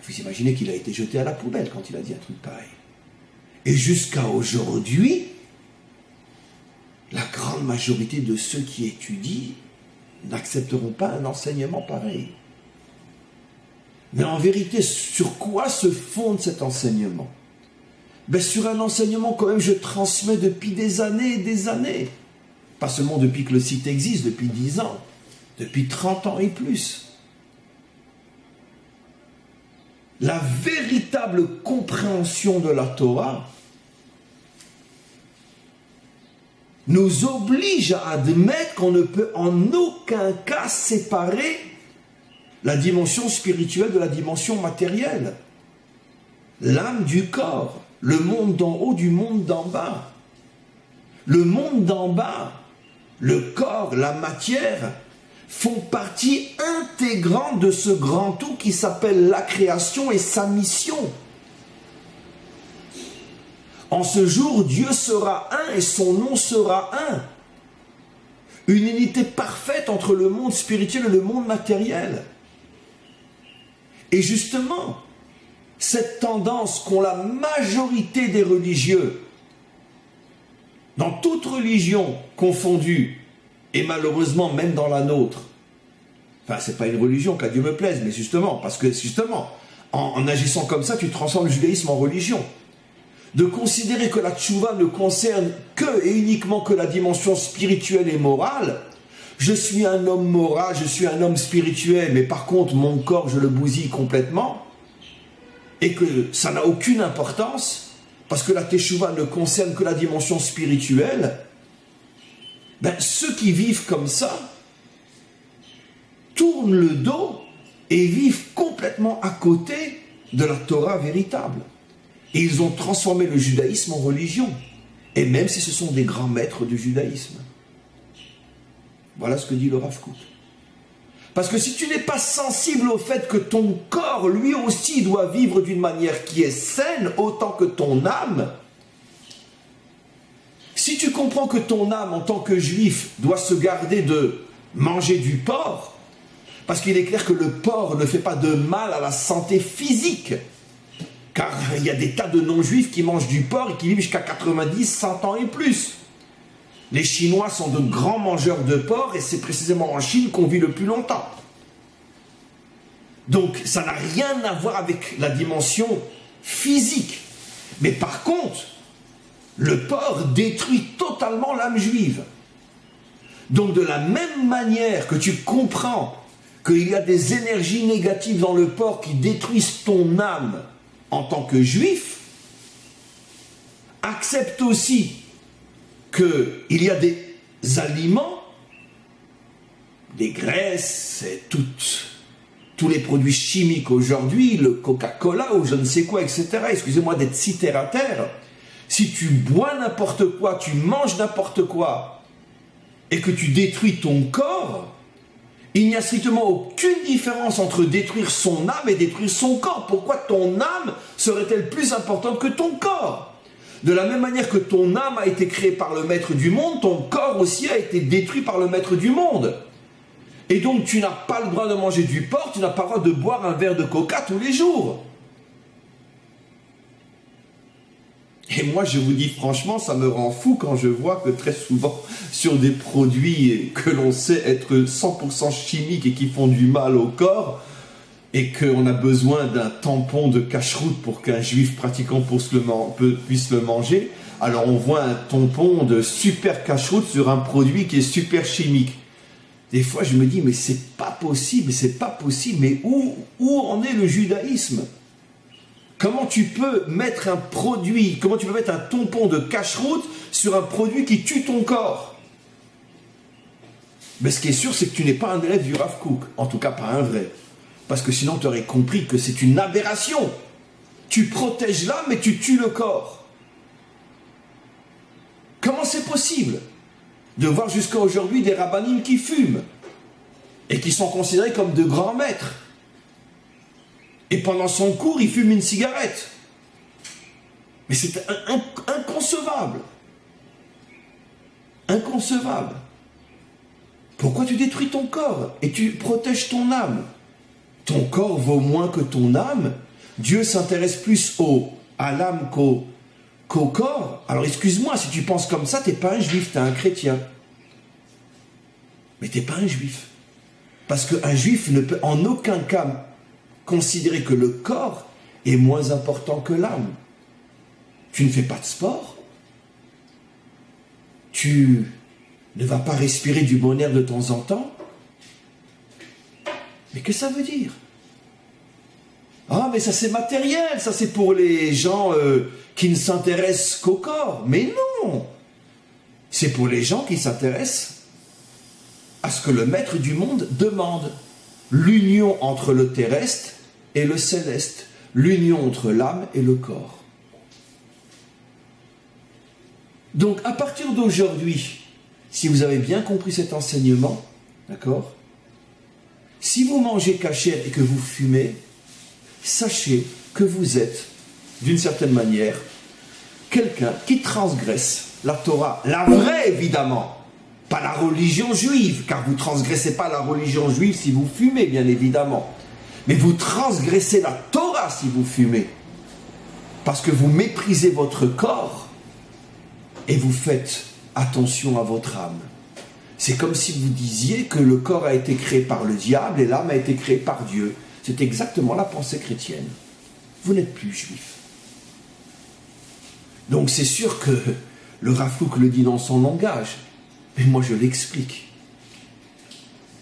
Vous imaginez qu'il a été jeté à la poubelle quand il a dit un truc pareil. Et jusqu'à aujourd'hui, la grande majorité de ceux qui étudient n'accepteront pas un enseignement pareil. Mais en vérité, sur quoi se fonde cet enseignement? Sur un enseignement quand même je transmets depuis des années et des années. Pas seulement depuis que le site existe, depuis 10 ans, depuis 30 ans et plus. La véritable compréhension de la Torah nous oblige à admettre qu'on ne peut en aucun cas séparer la dimension spirituelle de la dimension matérielle. L'âme du corps, le monde d'en haut du monde d'en bas. Le monde d'en bas, le corps, la matière, font partie intégrante de ce grand tout qui s'appelle la création et sa mission. En ce jour, Dieu sera un et son nom sera un. Une unité parfaite entre le monde spirituel et le monde matériel. Et justement, cette tendance qu'ont la majorité des religieux, dans toute religion confondue, et malheureusement même dans la nôtre, enfin c'est pas une religion qu'à Dieu me plaise, mais justement, parce que justement, en agissant comme ça, tu transformes le judaïsme en religion. De considérer que la tchouva ne concerne que et uniquement que la dimension spirituelle et morale. Je suis un homme moral, je suis un homme spirituel, mais par contre mon corps je le bousille complètement, et que ça n'a aucune importance, parce que la teshuva ne concerne que la dimension spirituelle. Ceux qui vivent comme ça tournent le dos et vivent complètement à côté de la Torah véritable. Et ils ont transformé le judaïsme en religion. Et même si ce sont des grands maîtres du judaïsme. Voilà ce que dit le Rav Kook. Parce que si tu n'es pas sensible au fait que ton corps, lui aussi, doit vivre d'une manière qui est saine, autant que ton âme, si tu comprends que ton âme, en tant que juif, doit se garder de manger du porc, parce qu'il est clair que le porc ne fait pas de mal à la santé physique, car il y a des tas de non-juifs qui mangent du porc et qui vivent jusqu'à 90, 100 ans et plus. Les Chinois sont de grands mangeurs de porc et c'est précisément en Chine qu'on vit le plus longtemps. Donc ça n'a rien à voir avec la dimension physique. Mais par contre, le porc détruit totalement l'âme juive. Donc de la même manière que tu comprends qu'il y a des énergies négatives dans le porc qui détruisent ton âme en tant que juif, accepte aussi qu'il y a des aliments, des graisses, et tous les produits chimiques aujourd'hui, le Coca-Cola ou je ne sais quoi, etc. Excusez-moi d'être si terre à terre. Si tu bois n'importe quoi, tu manges n'importe quoi, et que tu détruis ton corps, il n'y a strictement aucune différence entre détruire son âme et détruire son corps. Pourquoi ton âme serait-elle plus importante que ton corps? De la même manière que ton âme a été créée par le maître du monde, ton corps aussi a été détruit par le maître du monde. Et donc tu n'as pas le droit de manger du porc, tu n'as pas le droit de boire un verre de coca tous les jours. Et moi, je vous dis franchement, ça me rend fou quand je vois que très souvent, sur des produits que l'on sait être 100% chimiques et qui font du mal au corps, et qu'on a besoin d'un tampon de cacheroute pour qu'un juif pratiquant puisse le manger, alors on voit un tampon de super cacheroute sur un produit qui est super chimique. Des fois, je me dis, mais c'est pas possible, mais où en est le judaïsme? Comment tu peux mettre un tampon de cacheroute sur un produit qui tue ton corps? Mais ce qui est sûr, c'est que tu n'es pas un élève du Rav Kook, en tout cas pas un vrai. Parce que sinon, tu aurais compris que c'est une aberration. Tu protèges l'âme, mais tu tues le corps. Comment c'est possible de voir jusqu'à aujourd'hui des rabbanim qui fument et qui sont considérés comme de grands maîtres? Et pendant son cours, il fume une cigarette. Mais c'est inconcevable. Inconcevable. Pourquoi tu détruis ton corps et tu protèges ton âme? Ton corps vaut moins que ton âme. Dieu s'intéresse plus à l'âme qu'au qu'au corps. Alors excuse-moi, si tu penses comme ça, t'es pas un juif, t'es un chrétien. Mais t'es pas un juif. Parce qu'un juif ne peut en aucun cas considérer que le corps est moins important que l'âme. Tu ne fais pas de sport. Tu ne vas pas respirer du bon air de temps en temps. Mais que ça veut dire? Ah, mais ça c'est matériel, ça c'est pour les gens qui ne s'intéressent qu'au corps. Mais non! C'est pour les gens qui s'intéressent à ce que le maître du monde demande. L'union entre le terrestre et le céleste. L'union entre l'âme et le corps. Donc, à partir d'aujourd'hui, si vous avez bien compris cet enseignement, d'accord? Si vous mangez cachère et que vous fumez, sachez que vous êtes, d'une certaine manière, quelqu'un qui transgresse la Torah. La vraie, évidemment. Pas la religion juive, car vous ne transgressez pas la religion juive si vous fumez, bien évidemment. Mais vous transgressez la Torah si vous fumez. Parce que vous méprisez votre corps et vous faites attention à votre âme. C'est comme si vous disiez que le corps a été créé par le diable et l'âme a été créée par Dieu. C'est exactement la pensée chrétienne. Vous n'êtes plus juif. Donc c'est sûr que le Rav Kook le dit dans son langage, mais moi je l'explique.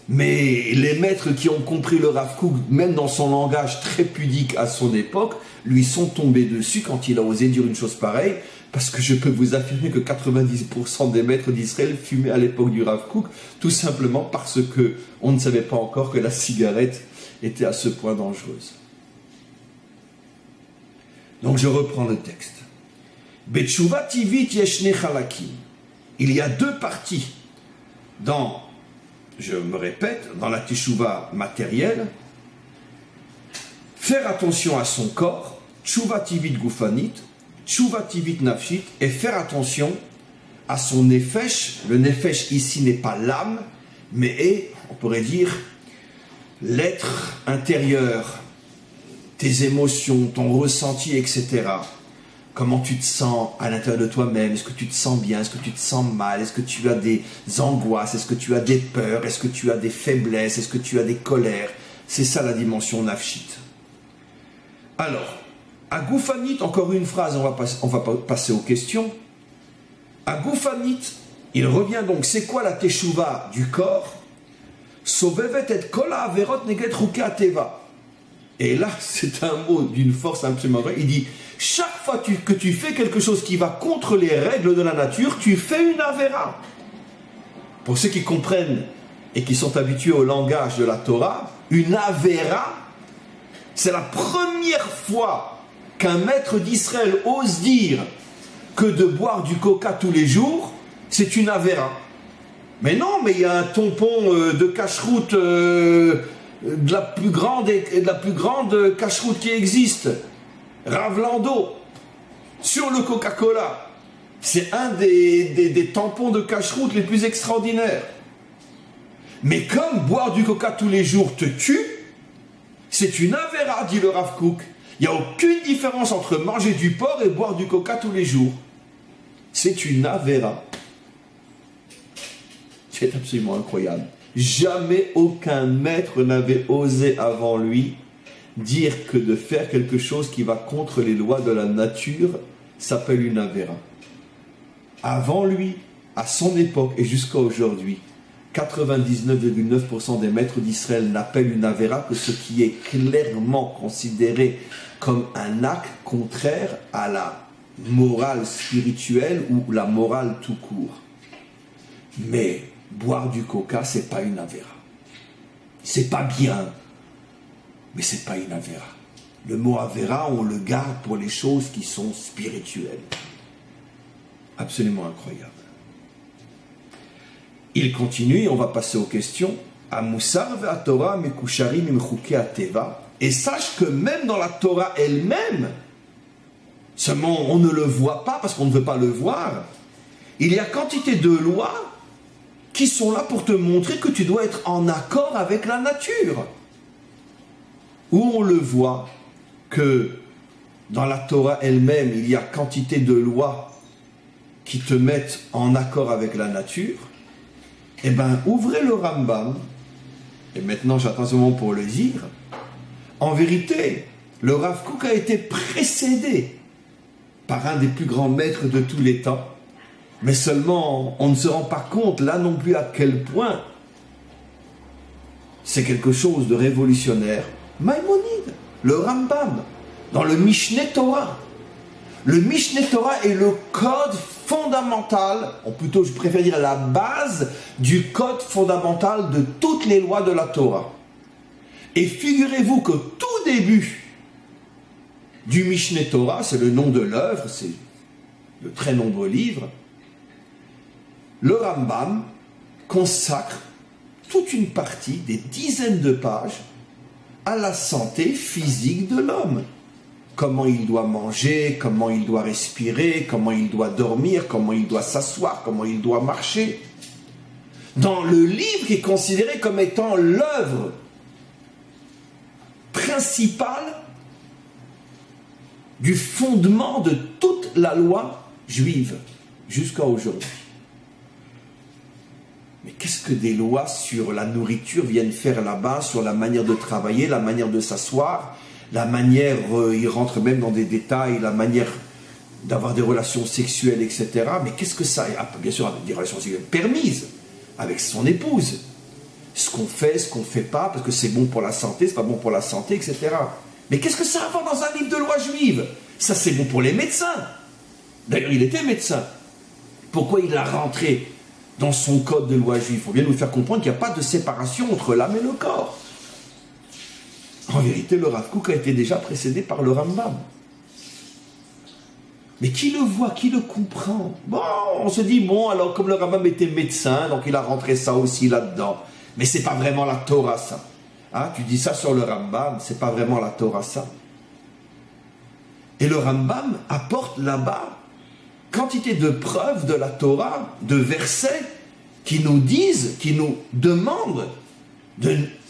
Mais les maîtres qui ont compris le Rav Kook, même dans son langage très pudique à son époque, lui sont tombés dessus quand il a osé dire une chose pareille, parce que je peux vous affirmer que 90% des maîtres d'Israël fumaient à l'époque du Rav Kook, tout simplement parce que on ne savait pas encore que la cigarette était à ce point dangereuse. Donc je reprends le texte. Betshuva tivit yeshne chalakim. Il y a deux parties dans, je me répète, dans la teshuva matérielle. Faire attention à son corps, tshuva tivit gufanit, tshuva tivit nafshit, et faire attention à son nefesh. Le nefesh ici n'est pas l'âme, mais est, on pourrait dire, l'être intérieur, tes émotions, ton ressenti, etc. Comment tu te sens à l'intérieur de toi-même? Est-ce que tu te sens bien? Est-ce que tu te sens mal? Est-ce que tu as des angoisses? Est-ce que tu as des peurs? Est-ce que tu as des faiblesses? Est-ce que tu as des colères? C'est ça la dimension nafshit. Alors, à Goufanit, encore une phrase, on va passer aux questions. À Goufanit, il revient donc, c'est quoi la teshuva du corps? Sovevet et kol ha'averot neged chukei hateva. Et là, c'est un mot d'une force absolument vraie. Il dit, chaque fois que tu fais quelque chose qui va contre les règles de la nature, tu fais une avéra. Pour ceux qui comprennent et qui sont habitués au langage de la Torah, une avéra, c'est la première fois qu'un maître d'Israël ose dire que de boire du coca tous les jours, c'est une avéra. Mais non, mais il y a un tampon de cacheroute de la plus grande cacheroute qui existe, Rav Lando, sur le Coca-Cola. C'est un des tampons de cacheroute les plus extraordinaires. Mais comme boire du coca tous les jours te tue, c'est une avéra, dit le Rav Kook. Il n'y a aucune différence entre manger du porc et boire du coca tous les jours. C'est une avéra. C'est absolument incroyable. Jamais aucun maître n'avait osé avant lui dire que de faire quelque chose qui va contre les lois de la nature s'appelle une avéra. Avant lui, à son époque et jusqu'à aujourd'hui, 99,9% des maîtres d'Israël n'appellent une avéra que ce qui est clairement considéré comme un acte contraire à la morale spirituelle ou la morale tout court. Mais boire du coca, c'est pas une avéra. C'est pas bien, mais c'est pas une avéra. Le mot avéra, on le garde pour les choses qui sont spirituelles. Absolument incroyable. Il continue, et on va passer aux questions. Amusar ve'a Torah mekusharim im chukei hateva. Et sache que même dans la Torah elle-même, seulement on ne le voit pas parce qu'on ne veut pas le voir, il y a quantité de lois qui sont là pour te montrer que tu dois être en accord avec la nature. Où on le voit que dans la Torah elle-même, il y a quantité de lois qui te mettent en accord avec la nature, eh bien, ouvrez le Rambam, et maintenant j'attends ce moment pour le dire. En vérité, le Rav Kook a été précédé par un des plus grands maîtres de tous les temps, mais seulement on ne se rend pas compte là non plus à quel point c'est quelque chose de révolutionnaire. Maïmonide, le Rambam, dans le Mishneh Torah. Le Mishneh Torah est le code fondamental, ou plutôt je préfère dire la base du code fondamental de toutes les lois de la Torah. Et figurez-vous que tout début du Mishneh Torah, c'est le nom de l'œuvre, c'est de très nombreux livres, le Rambam consacre toute une partie, des dizaines de pages, à la santé physique de l'homme. Comment il doit manger, comment il doit respirer, comment il doit dormir, comment il doit s'asseoir, comment il doit marcher. Dans le livre qui est considéré comme étant l'œuvre principale du fondement de toute la loi juive jusqu'à aujourd'hui. Mais qu'est-ce que des lois sur la nourriture viennent faire là-bas, sur la manière de travailler, la manière de s'asseoir, la manière, ils rentrent même dans des détails, la manière d'avoir des relations sexuelles, etc. Mais qu'est-ce que ça... Bien sûr, avec des relations sexuelles permises, avec son épouse. Ce qu'on fait pas, parce que c'est bon pour la santé, c'est pas bon pour la santé, etc. Mais qu'est-ce que ça a à voir dans un livre de loi juive? Ça, c'est bon pour les médecins. D'ailleurs, il était médecin. Pourquoi il a rentré dans son code de loi juive? Il faut bien nous faire comprendre qu'il n'y a pas de séparation entre l'âme et le corps. En vérité, le Rav Kook a été déjà précédé par le Rambam. Mais qui le voit, qui le comprend? Bon, on se dit, bon, alors comme le Rambam était médecin, donc il a rentré ça aussi là-dedans. Mais c'est pas vraiment la Torah, ça. Hein, tu dis ça sur le Rambam, c'est pas vraiment la Torah, ça. Et le Rambam apporte là-bas quantité de preuves de la Torah, de versets qui nous disent, qui nous demandent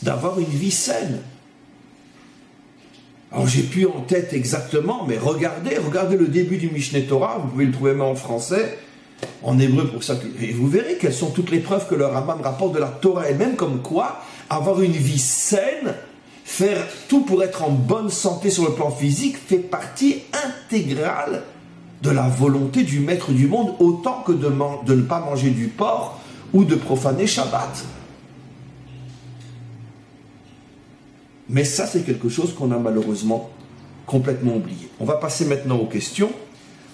d'avoir une vie saine. Alors j'ai plus en tête exactement, mais regardez le début du Mishneh Torah, vous pouvez le trouver même en français, en hébreu pour ça, et vous verrez quelles sont toutes les preuves que le Rambam rapporte de la Torah elle-même, comme quoi avoir une vie saine, faire tout pour être en bonne santé sur le plan physique, fait partie intégrale de la volonté du maître du monde, autant que de ne pas manger du porc ou de profaner Shabbat. Mais ça, c'est quelque chose qu'on a malheureusement complètement oublié. On va passer maintenant aux questions.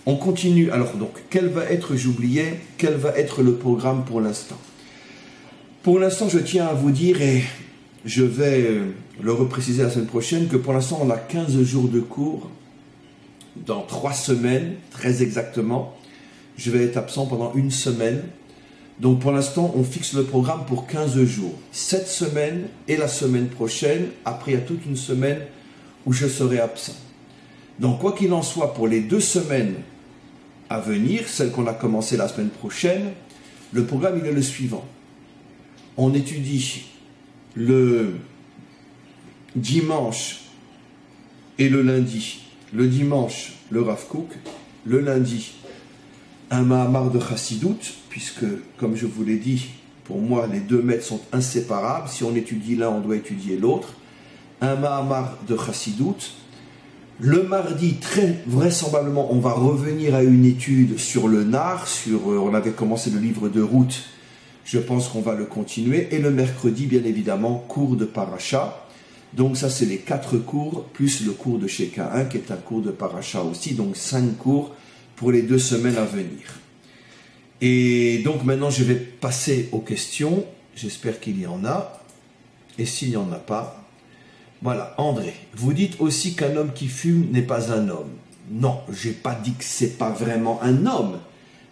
On continue. Alors donc, quel va être le programme pour l'instant? Pour l'instant, je tiens à vous dire, et je vais le repréciser la semaine prochaine, que pour l'instant, on a 15 jours de cours. Dans 3 semaines, très exactement, je vais être absent pendant 1 semaine. Donc pour l'instant, on fixe le programme pour 15 jours. Cette semaine et la semaine prochaine. Après, il y a toute une semaine où je serai absent. Donc quoi qu'il en soit, pour les 2 semaines à venir, celles qu'on a commencé la semaine prochaine, le programme il est le suivant. On étudie le dimanche et le lundi. Le dimanche, le Rav Kook. Le lundi, un Mahamar de Chassidut, puisque, comme je vous l'ai dit, pour moi, les 2 maîtres sont inséparables. Si on étudie l'un, on doit étudier l'autre. Un Mahamar de Chassidut. Le mardi, très vraisemblablement, on va revenir à une étude sur le Nar, on avait commencé le livre de Ruth, je pense qu'on va le continuer. Et le mercredi, bien évidemment, cours de Paracha. Donc ça, c'est les 4 cours, plus le cours de Sheka 1, qui est un cours de Paracha aussi. Donc 5 cours pour les 2 semaines à venir. Et donc maintenant, je vais passer aux questions. J'espère qu'il y en a. Et s'il n'y en a pas, voilà. André, vous dites aussi qu'un homme qui fume n'est pas un homme. Non, j'ai pas dit que c'est pas vraiment un homme.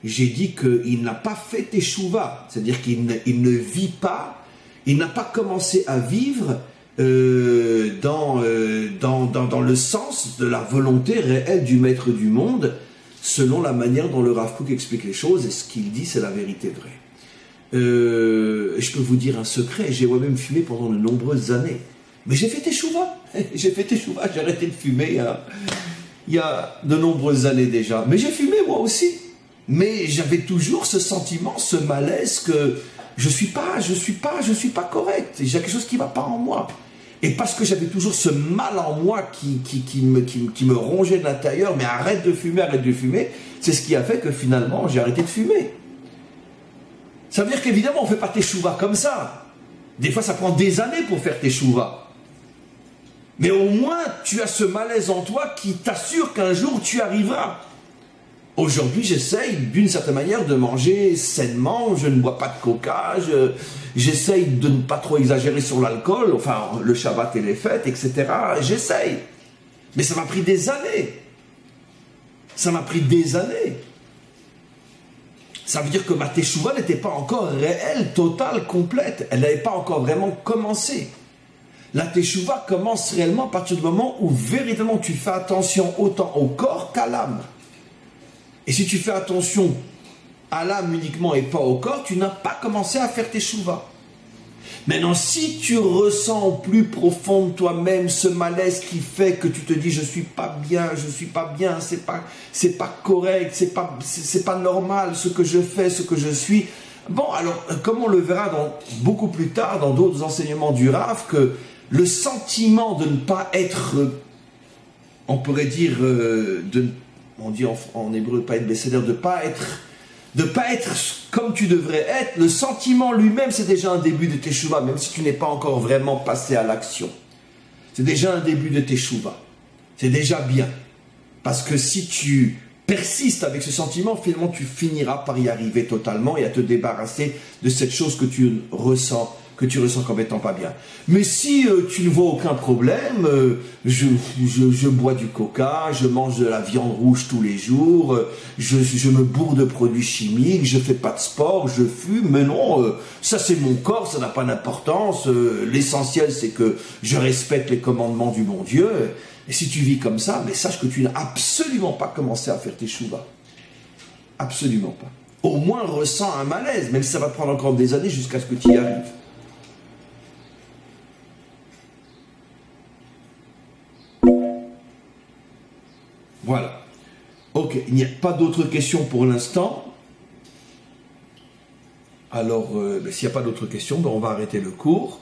J'ai dit qu'il n'a pas fait teshuva. C'est-à-dire qu'il ne vit pas, il n'a pas commencé à vivre dans le sens de la volonté réelle du maître du monde, selon la manière dont le Rav Kook explique les choses, et ce qu'il dit, c'est la vérité vraie. Je peux vous dire un secret, j'ai moi-même fumé pendant de nombreuses années, mais j'ai fait teshuva, j'ai arrêté de fumer, hein. il y a de nombreuses années déjà. Mais j'ai fumé moi aussi. Mais j'avais toujours ce sentiment, ce malaise que je suis pas correct. J'ai quelque chose qui va pas en moi. Et parce que j'avais toujours ce mal en moi qui me rongeait de l'intérieur, mais arrête de fumer, c'est ce qui a fait que finalement j'ai arrêté de fumer. Ça veut dire qu'évidemment on ne fait pas teshuva comme ça. Des fois ça prend des années pour faire teshuva. Mais au moins tu as ce malaise en toi qui t'assure qu'un jour tu arriveras. Aujourd'hui, j'essaye d'une certaine manière de manger sainement, je ne bois pas de coca, j'essaye de ne pas trop exagérer sur l'alcool, enfin le Shabbat et les fêtes, etc. J'essaye. Mais ça m'a pris des années. Ça m'a pris des années. Ça veut dire que ma teshuva n'était pas encore réelle, totale, complète. Elle n'avait pas encore vraiment commencé. La teshuva commence réellement à partir du moment où véritablement tu fais attention autant au corps qu'à l'âme. Et si tu fais attention à l'âme uniquement et pas au corps, tu n'as pas commencé à faire tes teshuva. Maintenant, si tu ressens au plus profond de toi-même ce malaise qui fait que tu te dis je suis pas bien, c'est pas correct, c'est pas normal ce que je fais, ce que je suis. Bon, alors comme on le verra beaucoup plus tard dans d'autres enseignements du Rav, que le sentiment de ne pas être, on pourrait dire on dit en hébreu pas être bécédaire, de pas être comme tu devrais être, le sentiment lui-même c'est déjà un début de teshuva, même si tu n'es pas encore vraiment passé à l'action. C'est déjà un début de teshuva. C'est déjà bien. Parce que si tu persistes avec ce sentiment, finalement tu finiras par y arriver totalement et à te débarrasser de cette chose que tu ressens comme étant pas bien. Mais si tu ne vois aucun problème, je bois du coca, je mange de la viande rouge tous les jours, je me bourre de produits chimiques, je fais pas de sport, je fume, mais non, ça c'est mon corps, ça n'a pas d'importance, l'essentiel c'est que je respecte les commandements du bon Dieu, et si tu vis comme ça, mais sache que tu n'as absolument pas commencé à faire tes teshuva. Absolument pas. Au moins ressens un malaise, même si ça va prendre encore des années jusqu'à ce que tu y arrives. Voilà. Ok, il n'y a pas d'autres questions pour l'instant. Alors, s'il n'y a pas d'autres questions, on va arrêter le cours.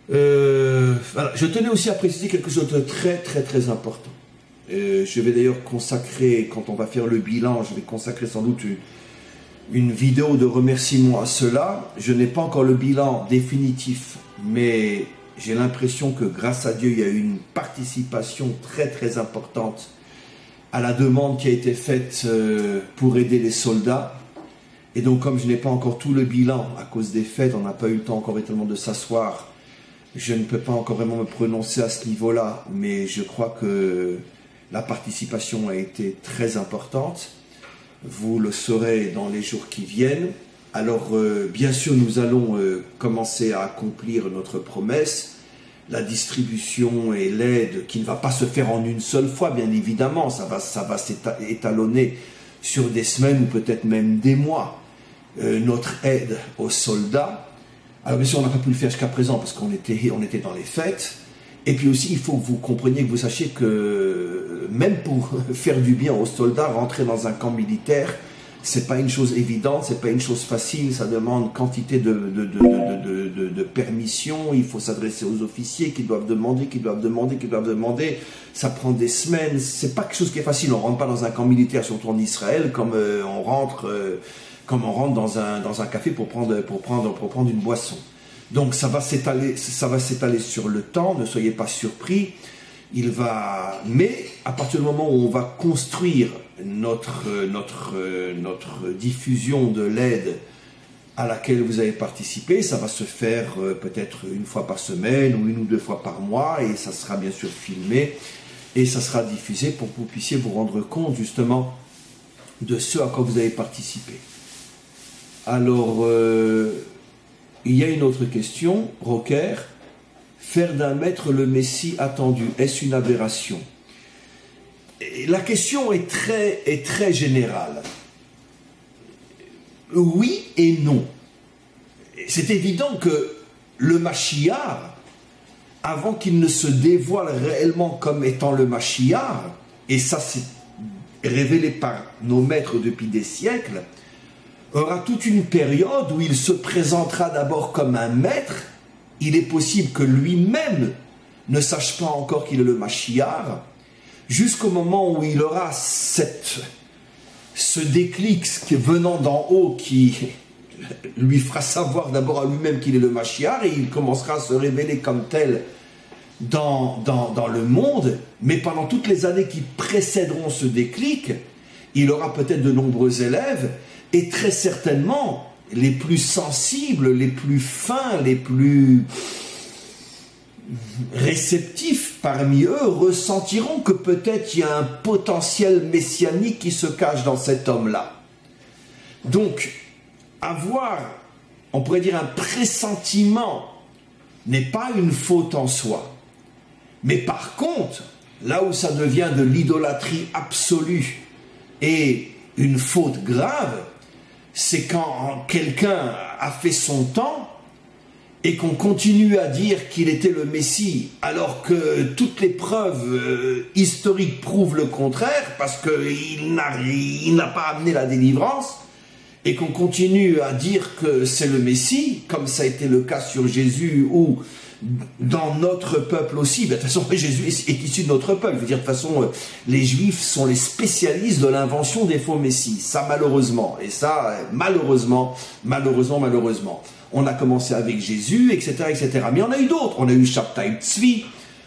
Voilà. Je tenais aussi à préciser quelque chose de très très très important. Je vais d'ailleurs consacrer, quand on va faire le bilan, je vais consacrer sans doute une vidéo de remerciement à cela. Je n'ai pas encore le bilan définitif, mais j'ai l'impression que grâce à Dieu, il y a eu une participation très très importante à la demande qui a été faite pour aider les soldats. Et donc comme je n'ai pas encore tout le bilan à cause des fêtes, on n'a pas eu le temps encore véritablement de s'asseoir, je ne peux pas encore vraiment me prononcer à ce niveau-là, mais je crois que la participation a été très importante. Vous le saurez dans les jours qui viennent. Alors, bien sûr, nous allons commencer à accomplir notre promesse. La distribution et l'aide qui ne va pas se faire en une seule fois, bien évidemment. Ça va s'étalonner sur des semaines ou peut-être même des mois. Notre aide aux soldats. Alors, bien sûr, on n'a pas pu le faire jusqu'à présent parce qu'on était dans les fêtes. Et puis aussi, il faut que vous compreniez, que vous sachiez que même pour faire du bien aux soldats, rentrer dans un camp militaire, c'est pas une chose évidente, c'est pas une chose facile, ça demande quantité de permissions, il faut s'adresser aux officiers qui doivent demander, ça prend des semaines, c'est pas quelque chose qui est facile, on rentre pas dans un camp militaire, surtout en Israël, comme on rentre dans un café pour prendre une boisson. Donc ça va s'étaler sur le temps, ne soyez pas surpris. Mais à partir du moment où on va construire notre diffusion de l'aide à laquelle vous avez participé, ça va se faire peut-être une fois par semaine ou une ou deux fois par mois, et ça sera bien sûr filmé et ça sera diffusé pour que vous puissiez vous rendre compte justement de ce à quoi vous avez participé. Alors, il y a une autre question, Rocker. Faire d'un maître le Messie attendu, est-ce une aberration? Et la question est très générale. Oui et non. C'est évident que le Mashiach avant qu'il ne se dévoile réellement comme étant le Mashiach, et ça c'est révélé par nos maîtres depuis des siècles, aura toute une période où il se présentera d'abord comme un maître. Il est possible que lui-même ne sache pas encore qu'il est le Mashiach, jusqu'au moment où il aura ce déclic qui est venant d'en haut, qui lui fera savoir d'abord à lui-même qu'il est le Mashiach, et il commencera à se révéler comme tel dans le monde. Mais pendant toutes les années qui précéderont ce déclic, il aura peut-être de nombreux élèves, et très certainement les plus sensibles, les plus fins, les plus réceptifs parmi eux ressentiront que peut-être il y a un potentiel messianique qui se cache dans cet homme-là. Donc, avoir, on pourrait dire, un pressentiment n'est pas une faute en soi. Mais par contre, là où ça devient de l'idolâtrie absolue et une faute grave, c'est quand quelqu'un a fait son temps et qu'on continue à dire qu'il était le Messie, alors que toutes les preuves historiques prouvent le contraire, parce qu'il n'a pas amené la délivrance, et qu'on continue à dire que c'est le Messie, comme ça a été le cas sur Jésus, ou dans notre peuple aussi. De toute façon, Jésus est issu de notre peuple. Je veux dire, de toute façon, les Juifs sont les spécialistes de l'invention des faux Messies. Ça, malheureusement. Et ça, malheureusement. On a commencé avec Jésus, etc., etc. Mais on a eu d'autres. On a eu Shabtai Tzvi,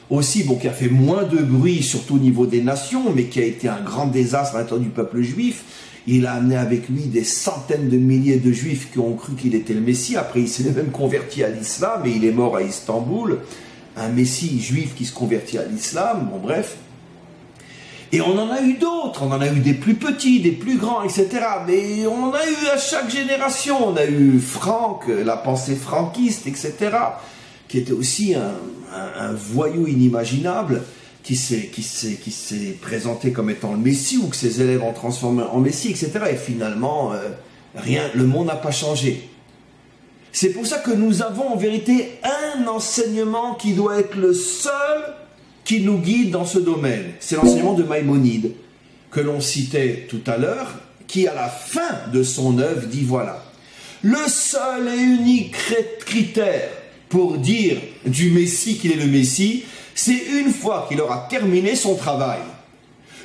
aussi, bon, qui a fait moins de bruit, surtout au niveau des nations, mais qui a été un grand désastre à l'intérieur du peuple juif. Il a amené avec lui des centaines de milliers de Juifs qui ont cru qu'il était le Messie. Après, il s'est même converti à l'islam et il est mort à Istanbul. Un Messie juif qui se convertit à l'islam, bon bref. Et on en a eu d'autres, on en a eu des plus petits, des plus grands, etc. Mais on en a eu à chaque génération. On a eu Franck, la pensée franquiste, etc. qui était aussi un voyou inimaginable, qui s'est présenté comme étant le Messie, ou que ses élèves ont transformé en Messie, etc. Et finalement, rien, le monde n'a pas changé. C'est pour ça que nous avons en vérité un enseignement qui doit être le seul qui nous guide dans ce domaine. C'est l'enseignement de Maïmonide, que l'on citait tout à l'heure, qui à la fin de son œuvre dit voilà, le seul et unique critère pour dire du Messie qu'il est le Messie, c'est une fois qu'il aura terminé son travail,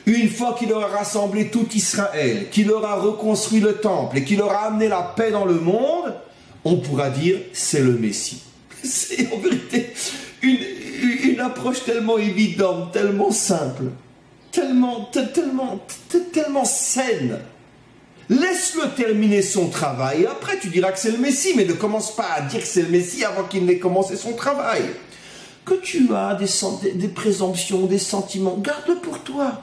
une fois qu'il aura rassemblé tout Israël, qu'il aura reconstruit le temple et qu'il aura amené la paix dans le monde, on pourra dire c'est le Messie. C'est en vérité une approche tellement évidente, tellement simple, tellement saine. Laisse-le terminer son travail et après tu diras que c'est le Messie, mais ne commence pas à dire que c'est le Messie avant qu'il n'ait commencé son travail. Que tu as des présomptions, des sentiments, garde-le pour toi.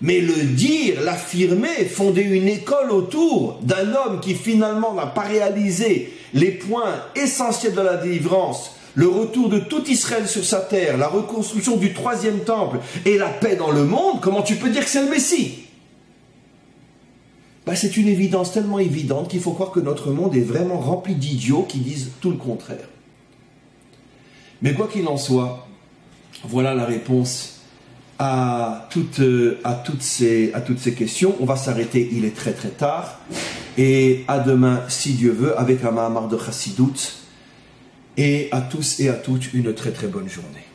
Mais le dire, l'affirmer, fonder une école autour d'un homme qui finalement n'a pas réalisé les points essentiels de la délivrance, le retour de tout Israël sur sa terre, la reconstruction du 3e temple et la paix dans le monde, comment tu peux dire que c'est le Messie ? C'est une évidence tellement évidente qu'il faut croire que notre monde est vraiment rempli d'idiots qui disent tout le contraire. Mais quoi qu'il en soit, voilà la réponse à toutes ces questions. On va s'arrêter, il est très très tard. Et à demain, si Dieu veut, avec un Mahamar de Chassidut. Et à tous et à toutes, une très très bonne journée.